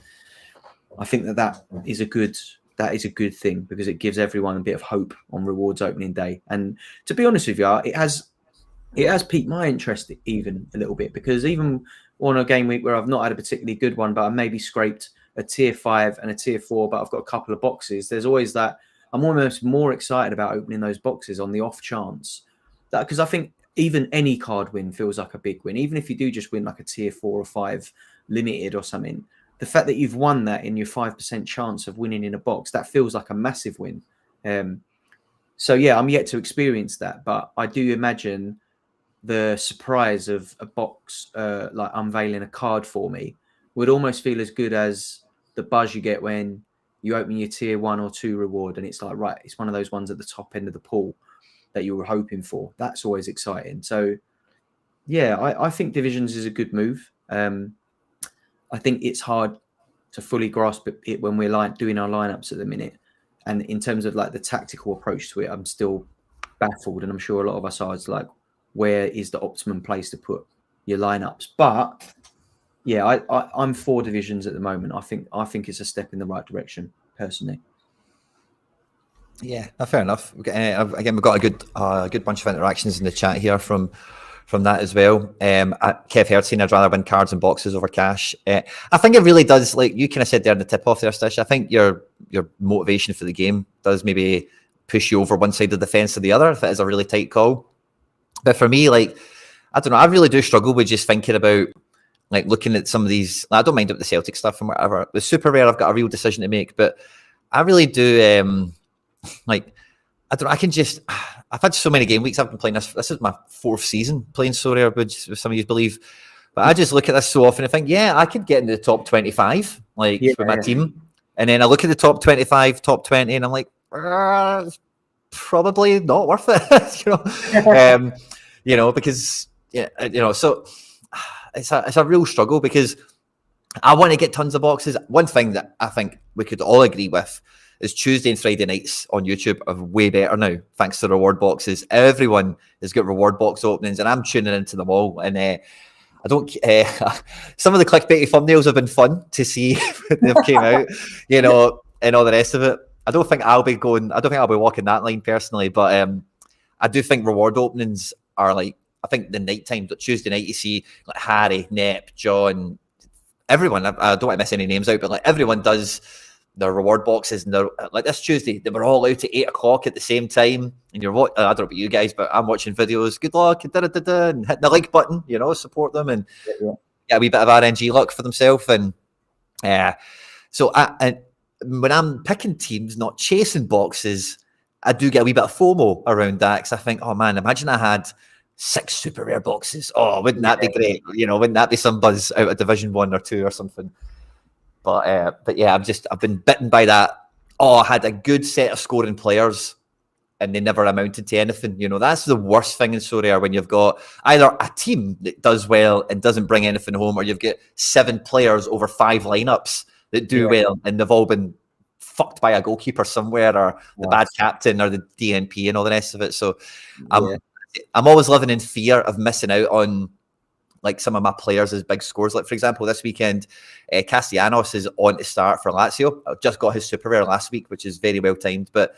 I think that is a good thing, because it gives everyone a bit of hope on rewards opening day. And to be honest with you, it has piqued my interest even a little bit, because even on a game week where I've not had a particularly good one, but I maybe scraped a tier 5 and a tier 4, but I've got a couple of boxes, there's always that I'm almost more excited about opening those boxes on the off chance, that because I think even any card win feels like a big win. Even if you do just win like a tier 4 or 5 limited or something, the fact that you've won that in your 5% chance of winning in a box, that feels like a massive win. So yeah, I'm yet to experience that, but I do imagine the surprise of a box like unveiling a card for me would almost feel as good as the buzz you get when you open your tier 1 or 2 reward and it's like, right, it's one of those ones at the top end of the pool that you were hoping for. That's always exciting. So yeah, I think Divisions is a good move. I think it's hard to fully grasp it when we're doing our lineups at the minute. And in terms of like the tactical approach to it, I'm still baffled, and I'm sure a lot of us are. It's like, where is the optimum place to put your lineups? But yeah, I'm for Divisions at the moment. I think it's a step in the right direction, personally. Yeah, fair enough. Again, we've got a good bunch of interactions in the chat here from that as well. Kev Hertzine, I'd rather win cards and boxes over cash. I think it really does, like you kind of said there in the tip off there, Stish. I think your motivation for the game does maybe push you over one side of the fence or the other if it is a really tight call. But for me, like, I don't know, I really do struggle with just thinking about like looking at some of these. I don't mind up the Celtic stuff and whatever. The super rare, I've got a real decision to make, but I really do. Like, I don't know, I've had so many game weeks I've been playing this. This is my 4th season playing Sorare, which some of you believe. But I just look at this so often and think, yeah, I could get into the top 25, like with my team. And then I look at the top 25, top 20, and I'm like, it's probably not worth it, because so it's a real struggle, because I want to get tons of boxes. One thing that I think we could all agree with is Tuesday and Friday nights on YouTube are way better now, thanks to reward boxes. Everyone has got reward box openings, and I'm tuning into them all. And I don't. Some of the clickbaity thumbnails have been fun to see when they've came out, and all the rest of it. I don't think I'll be walking that line personally, but I do think reward openings are like, I think the night time, Tuesday night, you see like Harry, Nep, John, everyone. I don't want to miss any names out, but like everyone does their reward boxes, and they're like this Tuesday, they were all out at 8 o'clock at the same time, and you're I don't know about you guys, but I'm watching videos, good luck, and hitting the like button, support them, and get a wee bit of RNG luck for themselves. And so when I'm picking teams, not chasing boxes, I do get a wee bit of FOMO around that, because I think, oh man, imagine I had 6 super rare boxes. Oh, wouldn't that be great? Wouldn't that be some buzz out of Division 1 or 2 or something? But yeah, I've been bitten by that. Oh, I had a good set of scoring players and they never amounted to anything. That's the worst thing in Sorare, when you've got either a team that does well and doesn't bring anything home, or you've got 7 players over 5 lineups that do well and they've all been fucked by a goalkeeper somewhere, or the bad captain, or the DNP and all the rest of it. So I'm always living in fear of missing out on like some of my players as big scores. Like, for example, this weekend, Castellanos is on to start for Lazio. I just got his super rare last week, which is very well timed. But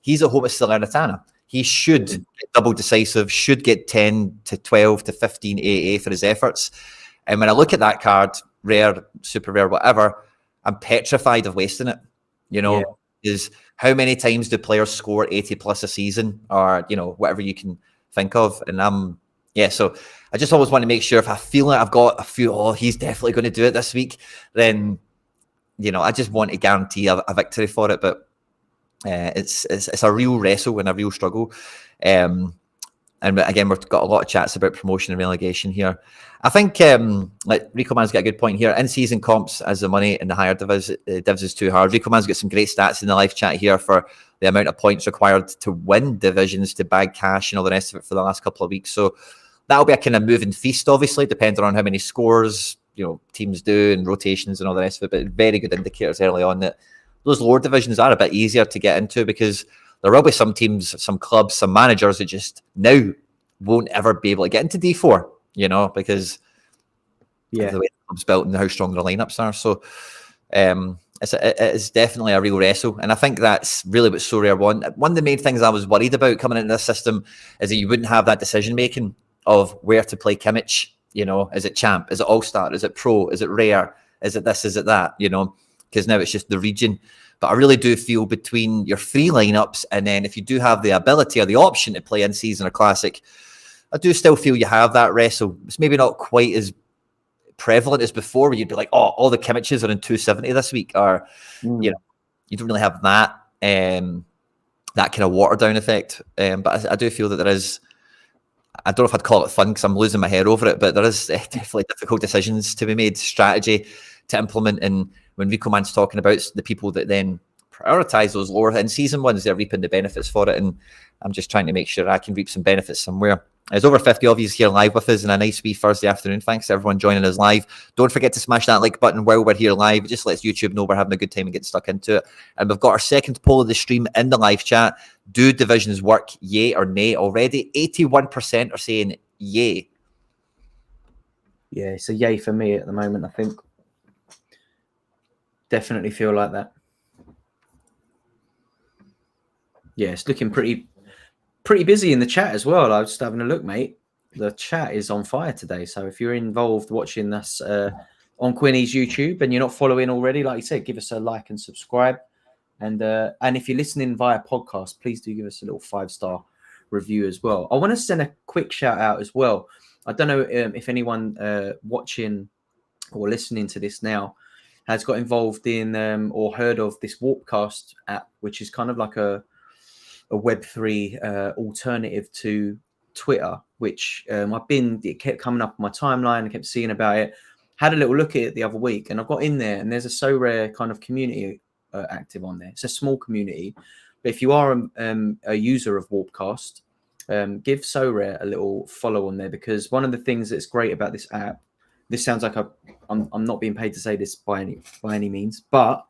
he's at home at Salernitana. He should get double decisive, should get 10 to 12 to 15 AA for his efforts. And when I look at that card, rare, super rare, whatever, I'm petrified of wasting it. Is how many times do players score 80 plus a season, or, whatever you can think of. And so I just always want to make sure, if I feel like I've got he's definitely going to do it this week, then, I just want to guarantee a victory for it. But it's a real wrestle and a real struggle. And And again, we've got a lot of chats about promotion and relegation here. I think like Rico Man's got a good point here. In-season comps as the money in the higher divs is too hard. Rico Man's got some great stats in the live chat here for the amount of points required to win divisions, to bag cash and all the rest of it for the last couple of weeks. So that'll be a kind of moving feast, obviously, depending on how many scores teams do and rotations and all the rest of it. But very good indicators early on that those lower divisions are a bit easier to get into, because there will be some teams, some clubs, some managers that just now won't ever be able to get into D4, because of the way the club's built and how strong their lineups are. So it's definitely a real wrestle. And I think that's really what Sorare want. One of the main things I was worried about coming into this system is that you wouldn't have that decision-making of where to play Kimmich. Is it Champ? Is it All-Star? Is it Pro? Is it Rare? Is it this? Is it that? Because now it's just the region. But I really do feel between your three lineups, and then if you do have the ability or the option to play in season or classic, I do still feel you have that wrestle. It's maybe not quite as prevalent as before, where you'd be like, oh, all the Kimmiches are in 270 this week, or you don't really have that that kind of watered down effect. But I do feel that there is, I don't know if I'd call it fun because I'm losing my head over it, but there is definitely difficult decisions to be made, strategy to implement. And when Rico Man's talking about the people that then prioritize those lower in-season ones, they're reaping the benefits for it. And I'm just trying to make sure I can reap some benefits somewhere. There's over 50 of you here live with us in a nice wee Thursday afternoon. Thanks to everyone joining us live. Don't forget to smash that like button while we're here live. It just lets YouTube know we're having a good time and getting stuck into it. And we've got our second poll of the stream in the live chat. Do divisions work, yay or nay? Already 81% are saying yay. Yeah, it's a yay for me at the moment, I think. Definitely feel like that. Yeah, it's looking pretty busy in the chat as well. I was just having a look, mate. The chat is on fire today. So if you're involved watching this on Quinny's YouTube and you're not following already, like you said, give us a like and subscribe. And if you're listening via podcast, please do give us a little 5-star review as well. I want to send a quick shout out as well. I don't know if anyone watching or listening to this now has got involved in or heard of this Warcast app, which is kind of like a Web3 alternative to Twitter, which it kept coming up on my timeline. I kept seeing about it. Had a little look at it the other week, and I got in there, and there's a Sorare kind of community active on there. It's a small community, but if you are a user of Warcast, give Sorare a little follow on there, because one of the things that's great about this app, this sounds like I'm not being paid to say this by any means, but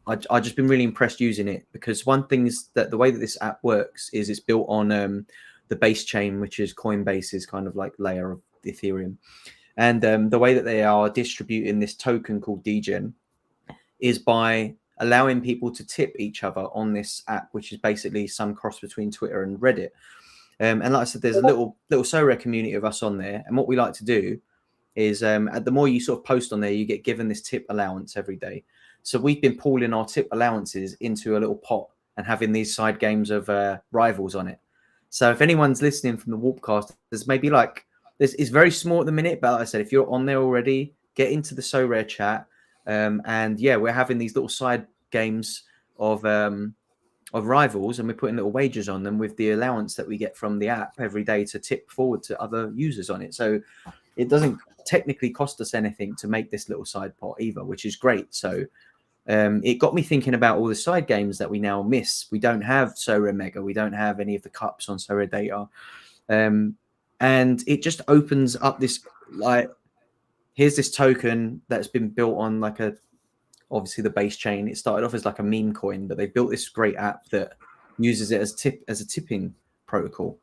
I just been really impressed using it, because one thing is that the way that this app works is it's built on the base chain, which is Coinbase's kind of like layer of Ethereum. And the way that they are distributing this token called Degen is by allowing people to tip each other on this app, which is basically some cross between Twitter and Reddit. And like I said, there's a little Sorare community of us on there. And what we like to do is the more you sort of post on there, you get given this tip allowance every day. So we've been pooling our tip allowances into a little pot and having these side games of rivals on it. So if anyone's listening from the Warpcast, there's maybe like, it's very small at the minute, but like I said, if you're on there already, get into the Sorare chat. And yeah, we're having these little side games of rivals, and we're putting little wagers on them with the allowance that we get from the app every day to tip forward to other users on it. So it doesn't technically cost us anything to make this little side pot either, which is great. So it got me thinking about all the side games that we now miss. We don't have Sorare Mega. We don't have any of the cups on Sorare Data. And it just opens up this, like, here's this token that's been built on like obviously the base chain. It started off as like a meme coin, but they built this great app that uses it as a tipping protocol.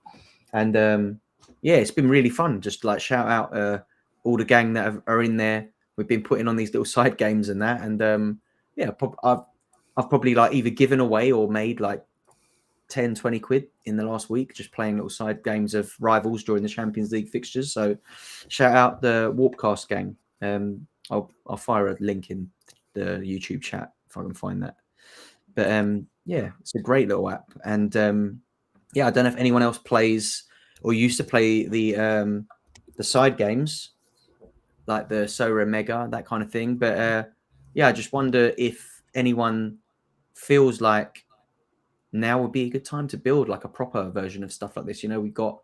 And yeah, it's been really fun. Just like shout out all the gang that are in there. We've been putting on these little side games and that. And yeah, I've probably like either given away or made like 10, 20 quid in the last week, just playing little side games of rivals during the Champions League fixtures. So shout out the Warpcast gang. I'll fire a link in the YouTube chat if I can find that. But yeah, it's a great little app. And yeah, I don't know if anyone else plays or used to play the side games like the Sorare Mega, that kind of thing. But yeah, I just wonder if anyone feels like now would be a good time to build like a proper version of stuff like this. You know, we've got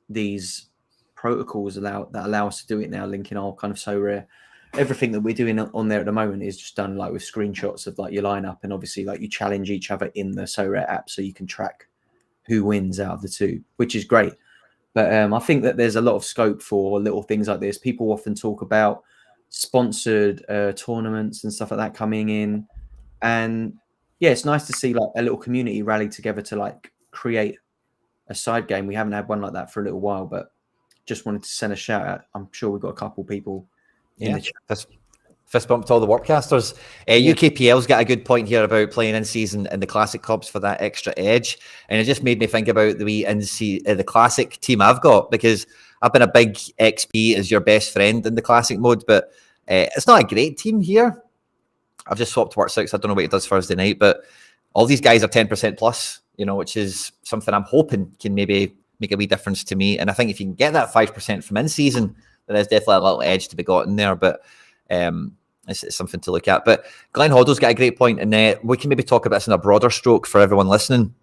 these protocols that allow us to do it now, linking our kind of Sorare. Everything that we're doing on there at the moment is just done like with screenshots of like your lineup, and obviously like you challenge each other in the Sorare app, so you can track who wins out of the two, which is great. But I think that there's a lot of scope for little things like this. People often talk about sponsored tournaments and stuff like that coming in, and yeah, it's nice to see like a little community rally together to like create a side game. We haven't had one like that for a little while, but just wanted to send a shout out. I'm sure we've got a couple people in the chat. Fist bump to all the Warcasters. UKPL's got a good point here about playing in season and the classic clubs for that extra edge, and it just made me think about the classic team I've got, because I've been a big XP as your best friend in the classic mode, but it's not a great team here. I've just swapped Works out, so I don't know what it does Thursday night, but all these guys are 10% plus, which is something I'm hoping can maybe make a wee difference to me. And I think if you can get that 5% from in season, then there's definitely a little edge to be gotten there. But it's something to look at. But Glenn Hoddle's got a great point, and we can maybe talk about this in a broader stroke for everyone listening.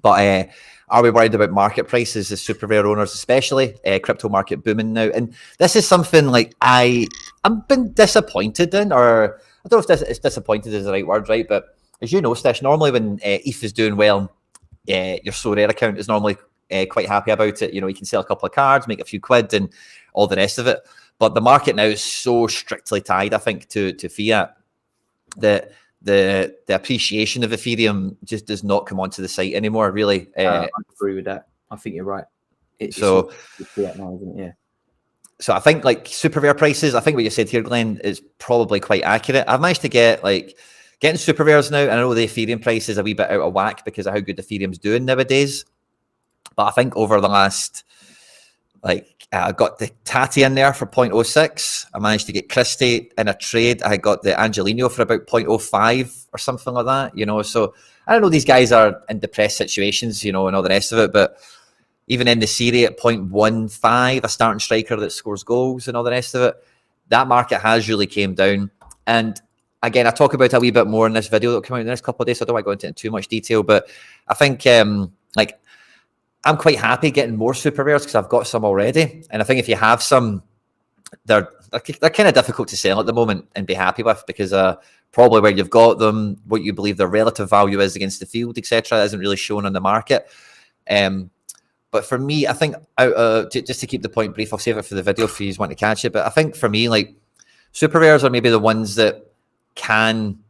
But are we worried about market prices as super rare owners, especially crypto market booming now? And this is something like I'm been disappointed in, or I don't know if it's disappointed is the right word, right? But as you know, Stish, normally when ETH is doing well, your Sorare account is normally quite happy about it. You can sell a couple of cards, make a few quid, and all the rest of it. But the market now is so strictly tied, I think, to fiat that the appreciation of Ethereum just does not come onto the site anymore, really. I agree with that. I think you're right. It's so fiat now, isn't it? Yeah. So I think like super rare prices, I think what you said here, Glenn, is probably quite accurate. I've managed to getting super rares now, and I know the Ethereum price is a wee bit out of whack because of how good Ethereum's doing nowadays. But I think over the last, I got the Tati in there for 0.06. I managed to get Christie in a trade. I got the Angelino for about 0.05 or something like that, So I don't know, these guys are in depressed situations, and all the rest of it. But even in the series at 0.15, a starting striker that scores goals and all the rest of it, that market has really came down. And again, I talk about it a wee bit more in this video that will come out in the next couple of days, so I don't want to go into it in too much detail. But I think I'm quite happy getting more super rares because I've got some already. And I think if you have some, they're kind of difficult to sell at the moment and be happy with, because probably where you've got them, what you believe their relative value is against the field, etc., isn't really shown on the market. But for me, I think just to keep the point brief, I'll save it for the video if you want to catch it. But I think for me, super rares are maybe the ones that can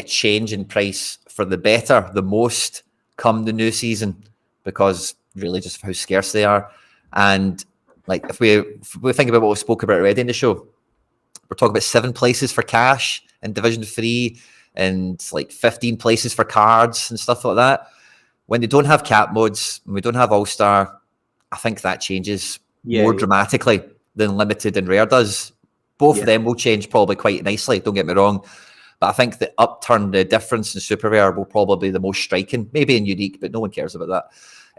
change in price for the better, the most come the new season, because really just how scarce they are. And if we think about what we spoke about already in the show, we're talking about 7 places for cash in Division 3 and 15 places for cards and stuff like that. When they don't have cap modes, when we don't have All-Star, I think that changes more dramatically than Limited and Rare does. Both of them will change probably quite nicely, don't get me wrong. But I think the difference in Super Rare will probably be the most striking, maybe in Unique, but no one cares about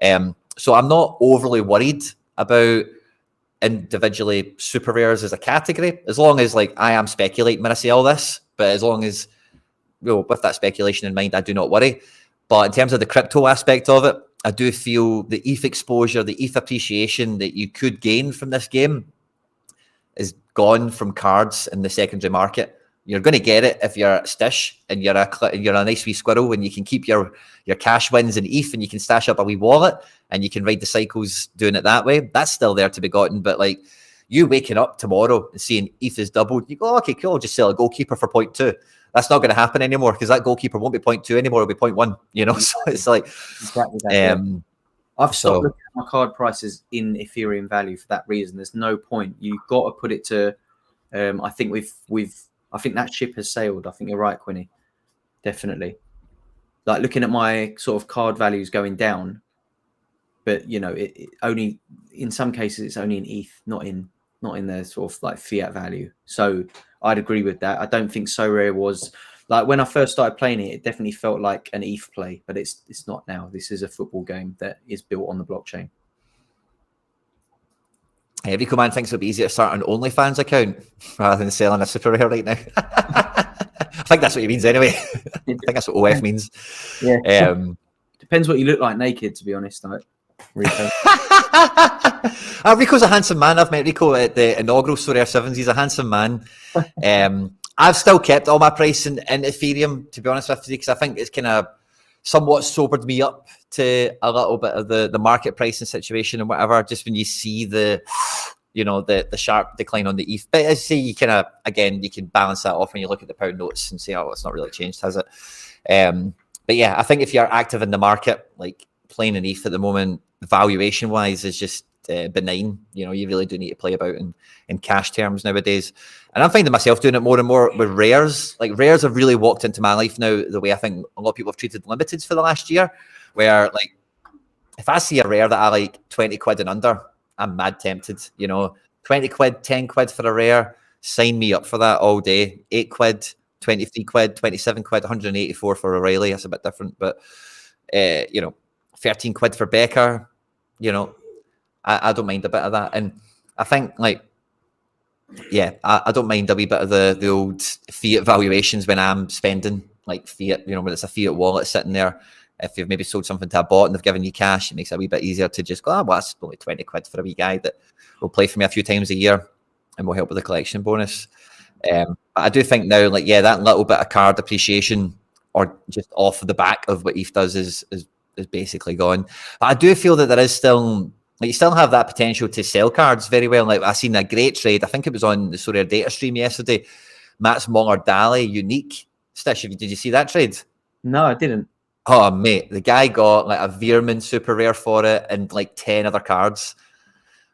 that. So I'm not overly worried about individually Super Rares as a category, as long as I am speculating when I say all this. But as long as, with that speculation in mind, I do not worry. But in terms of the crypto aspect of it, I do feel the ETH exposure, the ETH appreciation that you could gain from this game is gone from cards in the secondary market. You're going to get it if you're a Stish and you're a nice wee squirrel, and you can keep your cash wins in ETH, and you can stash up a wee wallet, and you can ride the cycles doing it that way. That's still there to be gotten. But you waking up tomorrow and seeing ETH is doubled, you go, okay, cool, I'll just sell a goalkeeper for 0.2. That's not going to happen anymore, because that goalkeeper won't be 0.2 anymore, it'll be 0.1, So it's exactly that, I've stopped looking at my card prices in Ethereum value for that reason. There's no point. You've got to put it to I think I think that ship has sailed. I think you're right, Quinny. Definitely. Looking at my sort of card values going down, but it only in some cases it's only in ETH, not in their sort of fiat value. So I'd agree with that. I don't think Sorare was when I first started playing it, it definitely felt like an ETH play, but it's not now. This is a football game that is built on the blockchain. Rico Man thinks it'll be easier to start an OnlyFans account rather than selling a super rare right now. I think that's what he means anyway. I think that's what OF means. Yeah. Depends what you look like naked, to be honest. Rico. Rico's a handsome man. I've met Rico at the inaugural Sorare 7s. He's a handsome man. I've still kept all my pricing in Ethereum, to be honest with you, because I think it's kind of somewhat sobered me up to a little bit of the market pricing situation and whatever, just when you see the sharp decline on the ETH. But as I say, you kind of, again, you can balance that off when you look at the pound notes and say, oh, it's not really changed, has it? But yeah, I think if you're active in the market, like playing in ETH at the moment, valuation wise is just benign. You really do need to play about in cash terms nowadays. And I'm finding myself doing it more and more with rares. Like rares have really walked into my life now the way I think a lot of people have treated limiteds for the last year, where like if I see a rare that I like 20 quid and under, I'm mad tempted. 20 quid, 10 quid for a rare, sign me up for that all day. 8 quid, 23 quid, 27 quid, 184 for O'Reilly. That's a bit different, but 13 quid for Becker. I don't mind a bit of that. And I think I don't mind a wee bit of the old fiat valuations when I'm spending like fiat, when it's a fiat wallet sitting there. If you've maybe sold something to a bot and they've given you cash, it makes it a wee bit easier to just go, well, that's only 20 quid for a wee guy that will play for me a few times a year and will help with the collection bonus. But I do think now, that little bit of card appreciation or just off the back of what ETH does is basically gone. But I do feel that there is still, you still have that potential to sell cards very well. Like I seen a great trade. I think it was on the Sorare data stream yesterday. Matt's Monger Dali unique. Stish, did you see that trade? No, I didn't. Oh, mate, the guy got like a Veerman super rare for it and like 10 other cards.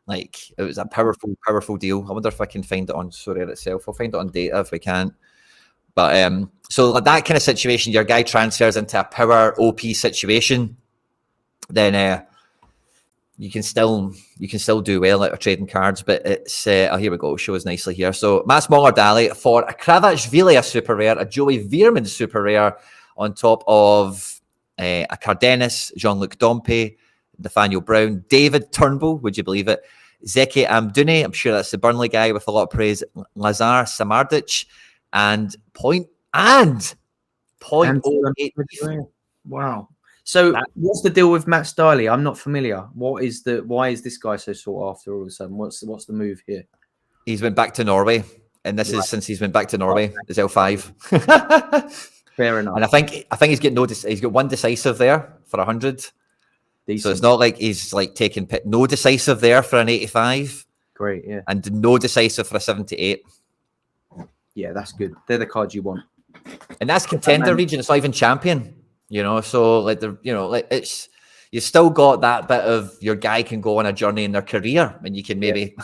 Like it was a powerful deal. I wonder if I can find it on Sorare itself. I'll find it on data if we can't. But so like that kind of situation, your guy transfers into a power OP situation, then you can still do well out of trading cards. But it's here we go. Show us nicely here. So Mass Monger Dali for a Kravachvili super rare, a Joey Veerman super rare, on top of a Cardenas, Jean-Luc Dompe, Nathaniel Brown, David Turnbull, would you believe it? Zeki Amdouni, I'm sure that's the Burnley guy with a lot of praise, Lazar Samardic, and point 08. Wow. So what's the deal with Matt Stiley? I'm not familiar. Why is this guy so sought after all of a sudden? What's the move here? He's went back to Norway, and this is since he's been back to Norway. It's L5. Fair enough. And I think he's got one decisive there for 100. Decent. So it's not like he's like taking no decisive there for an 85. Great, yeah. And no decisive for a 78. Yeah, that's good. They're the cards you want. And that's contender region. It's not even champion. So it's you still got that bit of your guy can go on a journey in their career, and you can maybe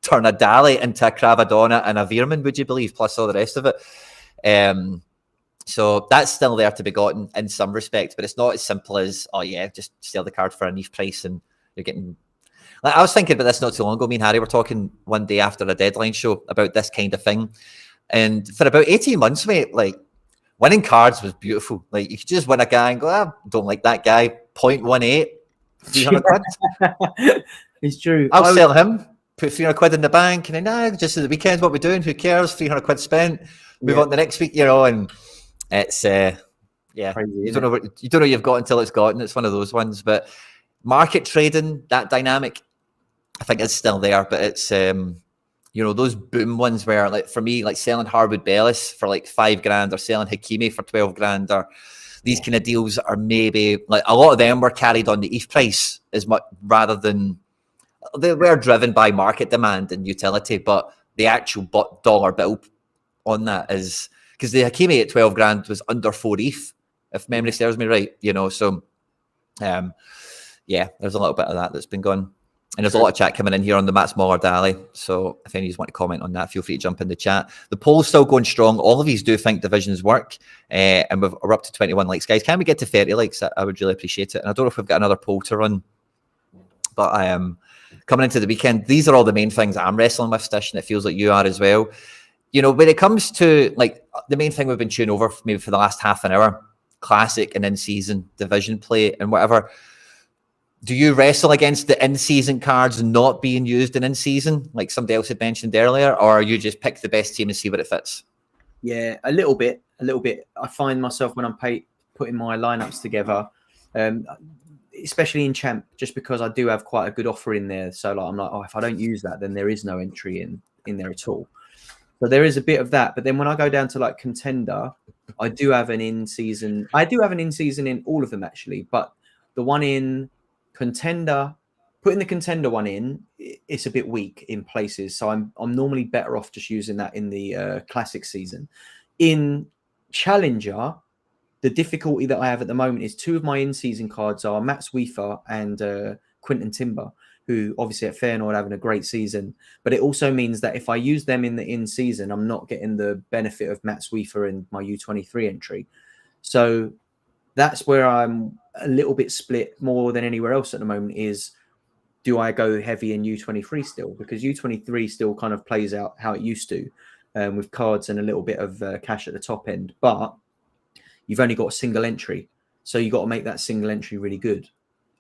turn a Dali into a Cravadonna and a Veerman, would you believe, plus all the rest of it. So that's still there to be gotten in some respects, but it's not as simple as, just sell the card for a ETH price and you're getting... I was thinking about this not too long ago. Me and Harry were talking one day after a deadline show about this kind of thing. And for about 18 months, mate, winning cards was beautiful. Like, you could just win a guy and go, I don't like that guy, 0.18, 300 quid. It's true. I'll sell him, put 300 quid in the bank, and then, just at the weekend, what we're doing, who cares? 300 quid spent, move on to the next week, and... It's crazy, you don't know you've got until it's gone. It's one of those ones. But market trading, that dynamic, I think is still there. But it's those boom ones where, like, for me, like selling Harwood Bellis for like $5,000 or selling Hakimi for $12,000 or these kind of deals are maybe like a lot of them were carried on the ETH price as much rather than they were driven by market demand and utility. But the actual dollar bill on that is. Because the Hakimi at $12,000 was under 4 ETH, if memory serves me right. So there's a little bit of that's been going. And there's a lot of chat coming in here on the Matt Smaller Dali. So if any of you want to comment on that, feel free to jump in the chat. The poll's still going strong. All of these do think divisions work. And we're up to 21 likes. Guys, can we get to 30 likes? I would really appreciate it. And I don't know if we've got another poll to run. But I am coming into the weekend. These are all the main things I'm wrestling with, Stish, and it feels like you are as well. When it comes to like the main thing we've been chewing over maybe for the last half an hour, classic and in-season division play and whatever. Do you wrestle against the in-season cards not being used in-season, like somebody else had mentioned earlier, or you just pick the best team and see what it fits? Yeah, a little bit. I find myself when I'm putting my lineups together, especially in Champ, just because I do have quite a good offer in there. So like I'm like, oh, if I don't use that, then there is no entry in there at all. So there is a bit of that. But then when I go down to like Contender, I do have an in-season. I do have an in-season in all of them actually, but the one in Contender, putting the Contender one in, it's a bit weak in places. So I'm normally better off just using that in the Classic season. In Challenger, the difficulty that I have at the moment is 2 of my in-season cards are Matt Sweefer and Quinton Timber, who obviously at Feyenoord are having a great season. But it also means that if I use them in the in-season, I'm not getting the benefit of Matt Sweefer in my U23 entry. So that's where I'm a little bit split more than anywhere else at the moment is, do I go heavy in U23 still? Because U23 still kind of plays out how it used to, with cards and a little bit of cash at the top end. But you've only got a single entry. So you got to make that single entry really good.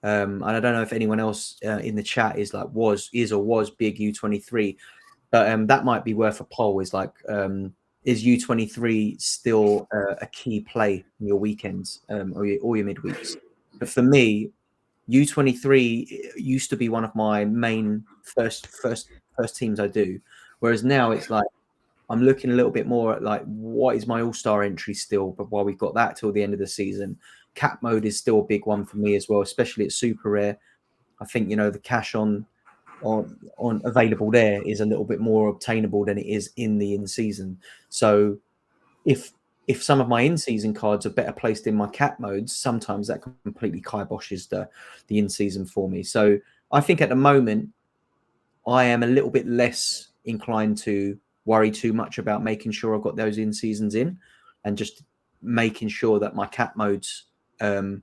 And I don't know if anyone else in the chat is or was big U23, but that might be worth a poll. Is like, is U23 still a key play in your weekends or your midweeks? But for me, U23 used to be one of my main first teams I do, whereas now it's like I'm looking a little bit more at like what is my all-star entry still, but while we've got that till the end of the season. Cap mode is still a big one for me as well, especially at super rare. I think, you know, the cash on available there is a little bit more obtainable than it is in the in-season. So if some of my in-season cards are better placed in my cap modes, sometimes that completely kiboshes the in-season for me. So I think at the moment I am a little bit less inclined to worry too much about making sure I've got those in-seasons in, and just making sure that my cap modes and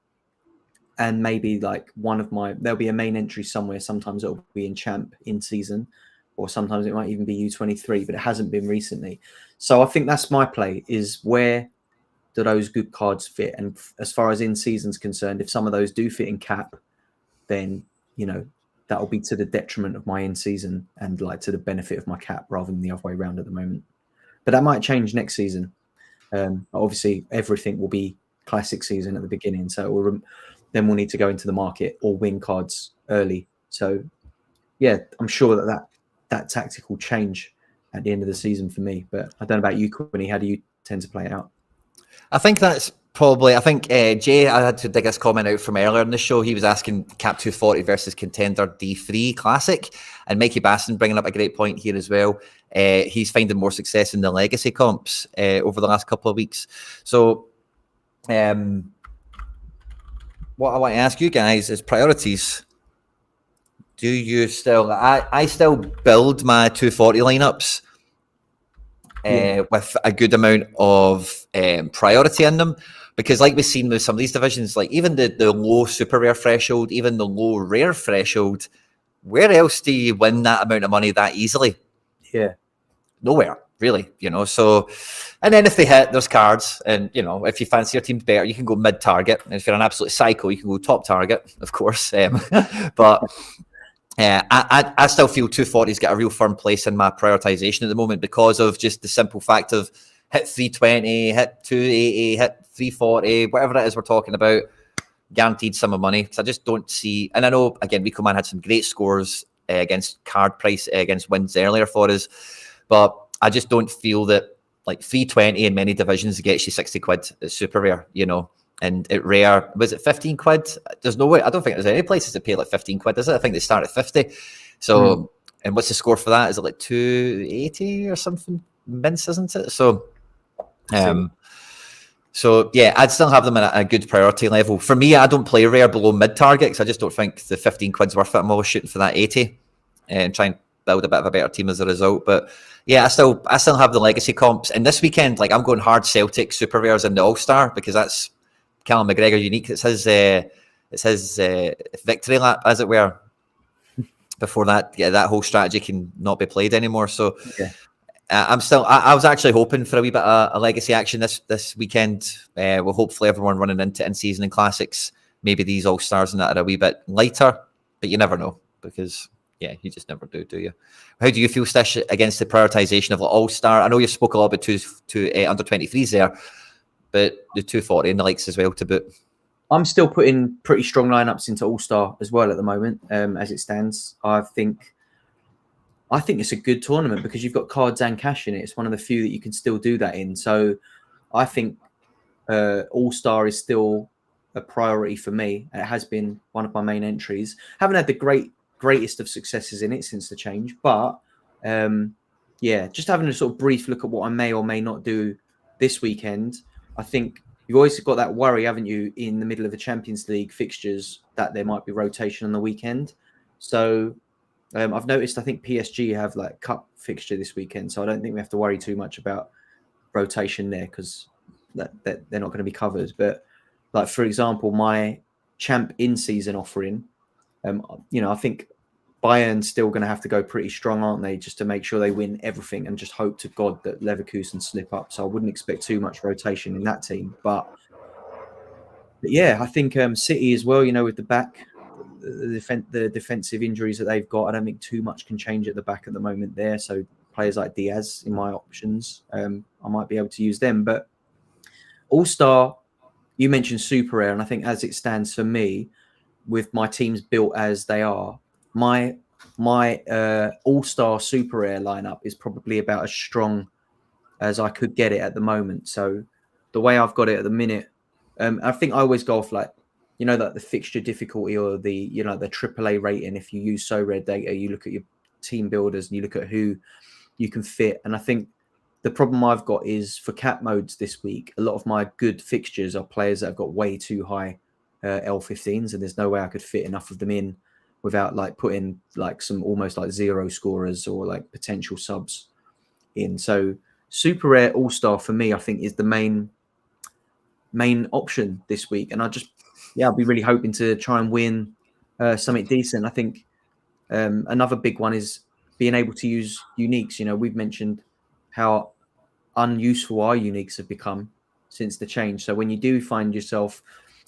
maybe like there'll be a main entry somewhere. Sometimes it'll be in Champ in season, or sometimes it might even be U23, but it hasn't been recently. So I think that's my play, is where do those good cards fit? And as far as in season's concerned, if some of those do fit in cap, then, you know, that'll be to the detriment of my in season and like to the benefit of my cap rather than the other way around at the moment. But that might change next season. Obviously everything will be Classic season at the beginning, so then we'll need to go into the market or win cards early. So yeah, I'm sure that tactic will change at the end of the season for me. But I don't know about you, Quinny. How do you tend to play it out? I think that's probably, Jay, I had to dig this comment out from earlier in the show. He was asking Cap 240 versus Contender D3 Classic, and Mikey Basson bringing up a great point here as well. He's finding more success in the legacy comps over the last couple of weeks. So what I want to ask you guys is priorities. Do you still, I still build my 240 lineups with a good amount of priority in them, because like we've seen with some of these divisions, like even the low super rare threshold, even the low rare threshold, where else do you win that amount of money that easily? Yeah. Nowhere, really, you know. So, and then if they hit, there's cards, and you know, if you fancy your team better, you can go mid target, and if you're an absolute psycho, you can go top target, of course. But I still feel 240's got a real firm place in my prioritization at the moment, because of just the simple fact of hit 320, hit 280, hit 340, whatever it is we're talking about, guaranteed sum of money. So I just don't see, and I know again, Rico Man had some great scores against card price against wins earlier for us, but I just don't feel that like 320 in many divisions gets you 60 quid. It's super rare, you know. And at rare, was it 15 quid? There's no way. I don't think there's any places that pay like 15 quid, is it? I think they start at 50. So, and what's the score for that? Is it like 280 or something? Mince, isn't it? So, so yeah, I'd still have them at a good priority level. For me, I don't play rare below mid target, because I just don't think the 15 quid's worth it. I'm always shooting for that 80 and try and build a bit of a better team as a result. But yeah, I still have the legacy comps. And this weekend, like I'm going hard Celtic super rares in the All-Star, because that's Callum McGregor unique. It's his victory lap, as it were. Before that, yeah, that whole strategy can not be played anymore. So yeah. I was actually hoping for a wee bit of a legacy action this weekend. Well, hopefully everyone running into in-season and classics, maybe these all-stars and that are a wee bit lighter, but you never know, because yeah, you just never do you? How do you feel, Stish, against the prioritization of like all-star? I know you spoke a lot about two under 23s there, but the 240 and the likes as well to boot. I'm still putting pretty strong lineups into All-Star as well at the moment, as it stands. I think it's a good tournament because you've got cards and cash in it. It's one of the few that you can still do that in. So I think All-Star is still a priority for me. It has been one of my main entries. Haven't had the greatest of successes in it since the change, but yeah, just having a sort of brief look at what I may or may not do this weekend. I think you've always got that worry, haven't you, in the middle of the Champions League fixtures that there might be rotation on the weekend. So I've noticed, I think PSG have like cup fixture this weekend, so I don't think we have to worry too much about rotation there because that they're not going to be covered. But like, for example, my champ in-season offering, I think Bayern's still going to have to go pretty strong, aren't they, just to make sure they win everything and just hope to God that Leverkusen slip up. So I wouldn't expect too much rotation in that team. But yeah, I think City as well, with the back, the defensive injuries that they've got, I don't think too much can change at the back at the moment there. So players like Diaz in my options, I might be able to use them. But All-Star, you mentioned Super Rare, and I think as it stands for me, with my teams built as they are, my All-Star Super Rare lineup is probably about as strong as I could get it at the moment. So the way I've got it at the minute, I think I always go off like the fixture difficulty or the the AAA rating. If you use So Rare data, you look at your team builders and you look at who you can fit. And I think the problem I've got is for cap modes this week, a lot of my good fixtures are players that have got way too high L15s, and there's no way I could fit enough of them in without like putting like some almost like zero scorers or like potential subs in. So Super Rare All-Star for me, I think, is the main option this week. And I'll be really hoping to try and win something decent. I think another big one is being able to use uniques. We've mentioned how unuseful our uniques have become since the change. So when you do find yourself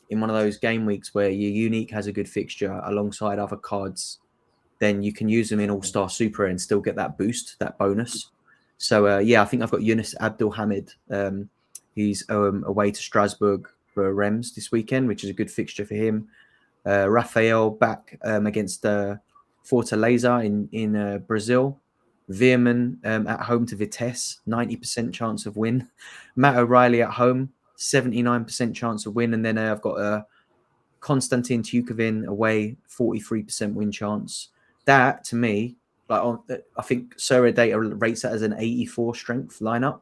in one of those game weeks where your unique has a good fixture alongside other cards, then you can use them in All-Star Super and still get that boost, that bonus. So I think I've got Yunus Abdulhamid. He's away to Strasbourg for Rems this weekend, which is a good fixture for him. Rafael back against Fortaleza in Brazil. Veerman at home to Vitesse, 90% chance of win. Matt O'Reilly at home, 79% chance of win. And then I've got Konstantin Tukovin away, 43% win chance. That, to me, I think Sorare data rates that as an 84 strength lineup,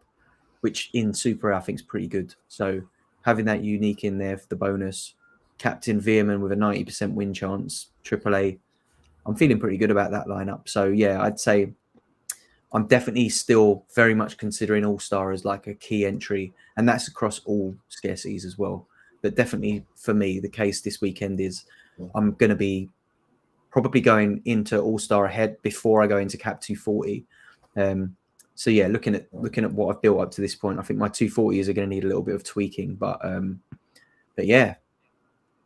which in Super I think is pretty good. So having that unique in there for the bonus, Captain Veerman with a 90% win chance, AAA, I'm feeling pretty good about that lineup. So yeah, I'd say I'm definitely still very much considering All-Star as like a key entry, and that's across all scarcities as well. But definitely for me, the case this weekend is I'm going to be probably going into All-Star ahead before I go into Cap 240. So yeah, looking at what I've built up to this point, I think my 240s are going to need a little bit of tweaking. But yeah,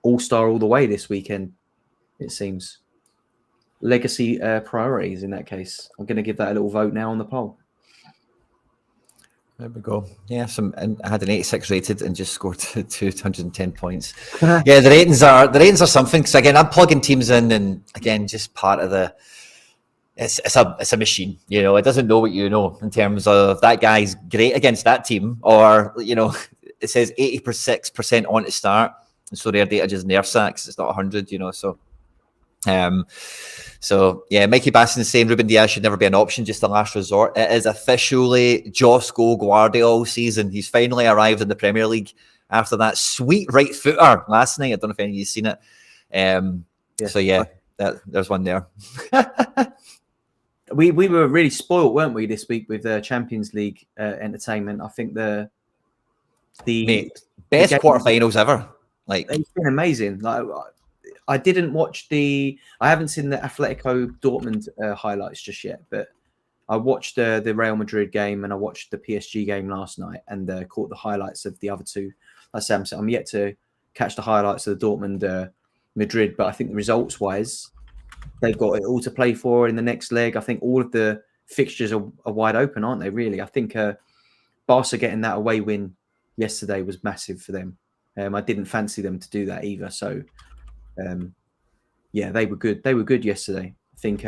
All-Star all the way this weekend, it seems. Legacy priorities in that case. I'm going to give that a little vote now on the poll. There we go. Yeah, I had an 86 rated and just scored 210 points. Yeah, the ratings are something. Because again, I'm plugging teams in, and again, just part of the. It's a machine. It doesn't know what you know in terms of that guy's great against that team, or it says 86% on to start, and so their data just nerf sacks. It's not 100. So yeah, Mikey Basson is saying Ruben Diaz should never be an option, just a last resort. It is officially Josko Guardiola season. He's finally arrived in the Premier League after that sweet right footer last night. I don't know if any of you've seen it. So yeah, there's one there. We were really spoiled, weren't we, this week with the Champions League entertainment? I think the best quarterfinals ever. Like, it's been amazing. Like, I didn't watch I haven't seen the Atletico Dortmund highlights just yet, but I watched the Real Madrid game and I watched the PSG game last night and caught the highlights of the other two. I'm yet to catch the highlights of the Dortmund Madrid, but I think results wise, they've got it all to play for in the next leg. I think all of the fixtures are wide open, aren't they, really? I think Barca getting that away win yesterday was massive for them. I didn't fancy them to do that either. So, yeah, they were good. They were good yesterday. I think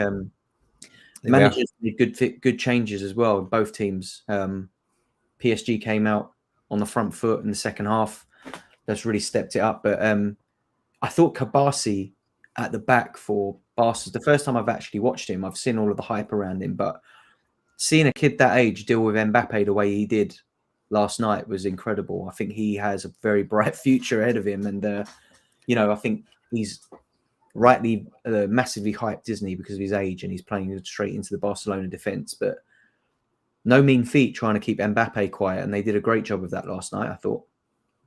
managers made good changes as well in both teams. PSG came out on the front foot in the second half. That's really stepped it up. But I thought Kabasi at the back for Barca, the first time I've actually watched him, I've seen all of the hype around him, but seeing a kid that age deal with Mbappe the way he did last night was incredible. I think he has a very bright future ahead of him. And, you know, I think he's rightly massively hyped, isn't he, because of his age, and he's playing straight into the Barcelona defence. But no mean feat trying to keep Mbappe quiet, and they did a great job of that last night, I thought.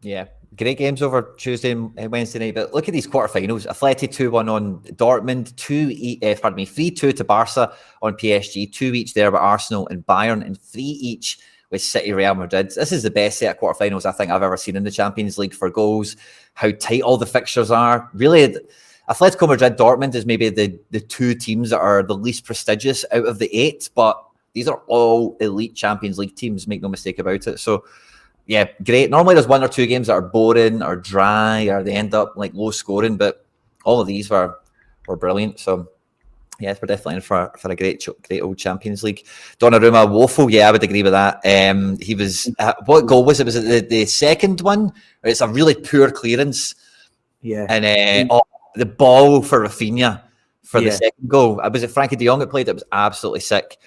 Yeah, great games over Tuesday and Wednesday night. But look at these quarterfinals: Atleti 2-1 on Dortmund, 3-2 to Barca on PSG, 2 each there with Arsenal and Bayern, and 3 each with City, Real Madrid. This is the best set of quarterfinals I think I've ever seen in the Champions League for goals. How tight all the fixtures are. Really, Atletico Madrid, Dortmund is maybe the 2 teams that are the least prestigious out of the 8, but these are all elite Champions League teams. Make no mistake about it. So. Yeah, great. Normally there's 1 or 2 games that are boring or dry or they end up like low scoring, but all of these were brilliant. So yeah, we're definitely in for a great old Champions League. Donnarumma, woeful. Yeah, I would agree with that. He was, what goal was it? Was it the second one? It's a really poor clearance. Yeah. And the ball for Rafinha for the second goal. Was it Frankie de Jong that played it? It was absolutely sick.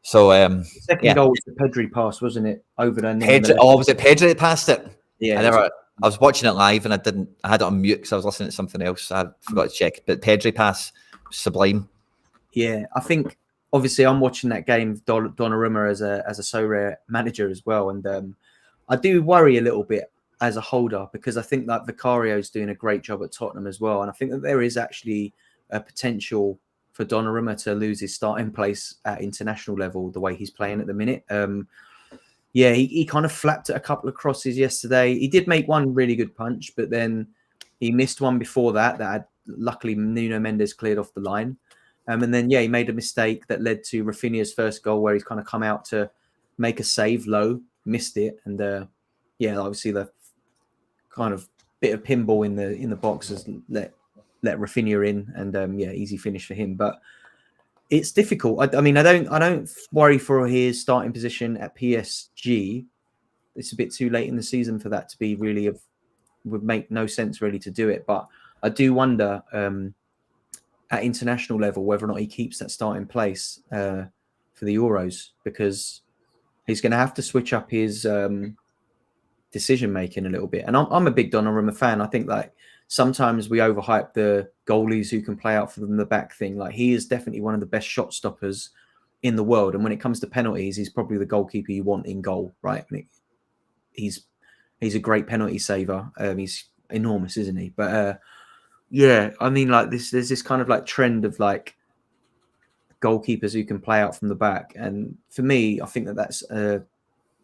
So the second goal was the Pedri pass, wasn't it? Over the was it Pedri that passed it? Yeah. I was watching it live and I had it on mute because I was listening to something else. I forgot to check. But Pedri pass, sublime. Yeah, I think obviously I'm watching that game, Donnarumma as a Sorare manager as well, and I do worry a little bit as a holder because I think that Vicario's doing a great job at Tottenham as well, and I think that there is actually a potential for Donnarumma to lose his starting place at international level the way he's playing at the minute. Yeah, he kind of flapped at a couple of crosses yesterday. He did make one really good punch, but then he missed one before that had luckily Nuno Mendes cleared off the line. And then, yeah, he made a mistake that led to Rafinha's first goal where he's kind of come out to make a save low, missed it. And, yeah, obviously the kind of bit of pinball in the box has let Rafinha in, and yeah, easy finish for him. But it's difficult. I mean, I don't worry for his starting position at PSG. It's a bit too late in the season for that to be really would make no sense really to do it. But I do wonder at international level whether or not he keeps that starting place for the Euros, because he's going to have to switch up his decision making a little bit. And I'm a big Donnarumma fan. I think like sometimes we overhype the goalies who can play out from the back thing. Like he is definitely one of the best shot stoppers in the world. And when it comes to penalties, he's probably the goalkeeper you want in goal, right? He's a great penalty saver. He's enormous, isn't he? But yeah, I mean, like there's this kind of like trend of like goalkeepers who can play out from the back. And for me, I think that's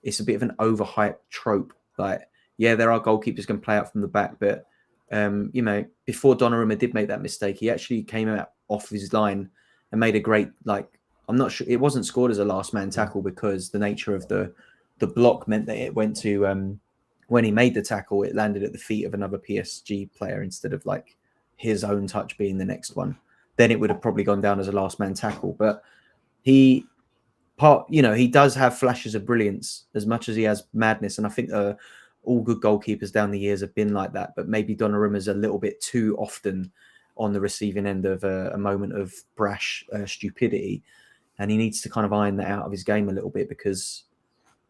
it's a bit of an overhyped trope. Like, yeah, there are goalkeepers who can play out from the back, but you know, before Donnarumma did make that mistake, he actually came out off his line and made a great, like, I'm not sure, it wasn't scored as a last man tackle because the nature of the block meant that it went to, when he made the tackle, it landed at the feet of another PSG player instead of like his own touch being the next one. Then it would have probably gone down as a last man tackle. But he does have flashes of brilliance as much as he has madness. And I think all good goalkeepers down the years have been like that, but maybe Donnarumma's a little bit too often on the receiving end of a moment of brash stupidity, and he needs to kind of iron that out of his game a little bit because,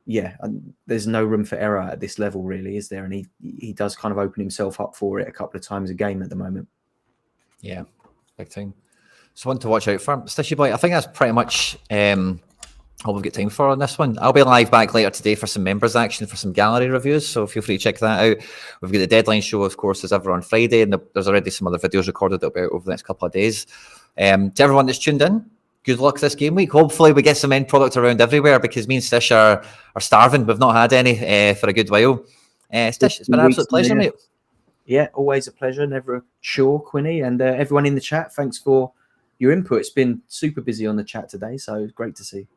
yeah, there's no room for error at this level, really, is there? And he does kind of open himself up for it a couple of times a game at the moment. Yeah, big time. So one to watch out for. Stishy boy, I think that's pretty much all we've got time for on this one. I'll be live back later today for some members action, for some gallery reviews, so feel free to check that out. We've got the deadline show, of course, as ever on Friday, and there's already some other videos recorded that'll be out over the next couple of days. To everyone that's tuned in, good luck this game week. Hopefully we get some end product around everywhere, because me and Stish are starving. We've not had any for a good while. Stish, it's been an absolute pleasure, mate. Yeah, always a pleasure. Never a chore, Quinny. And everyone in the chat, thanks for your input. It's been super busy on the chat today, so great to see.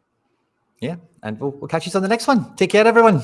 Yeah, and we'll catch you on the next one. Take care, everyone.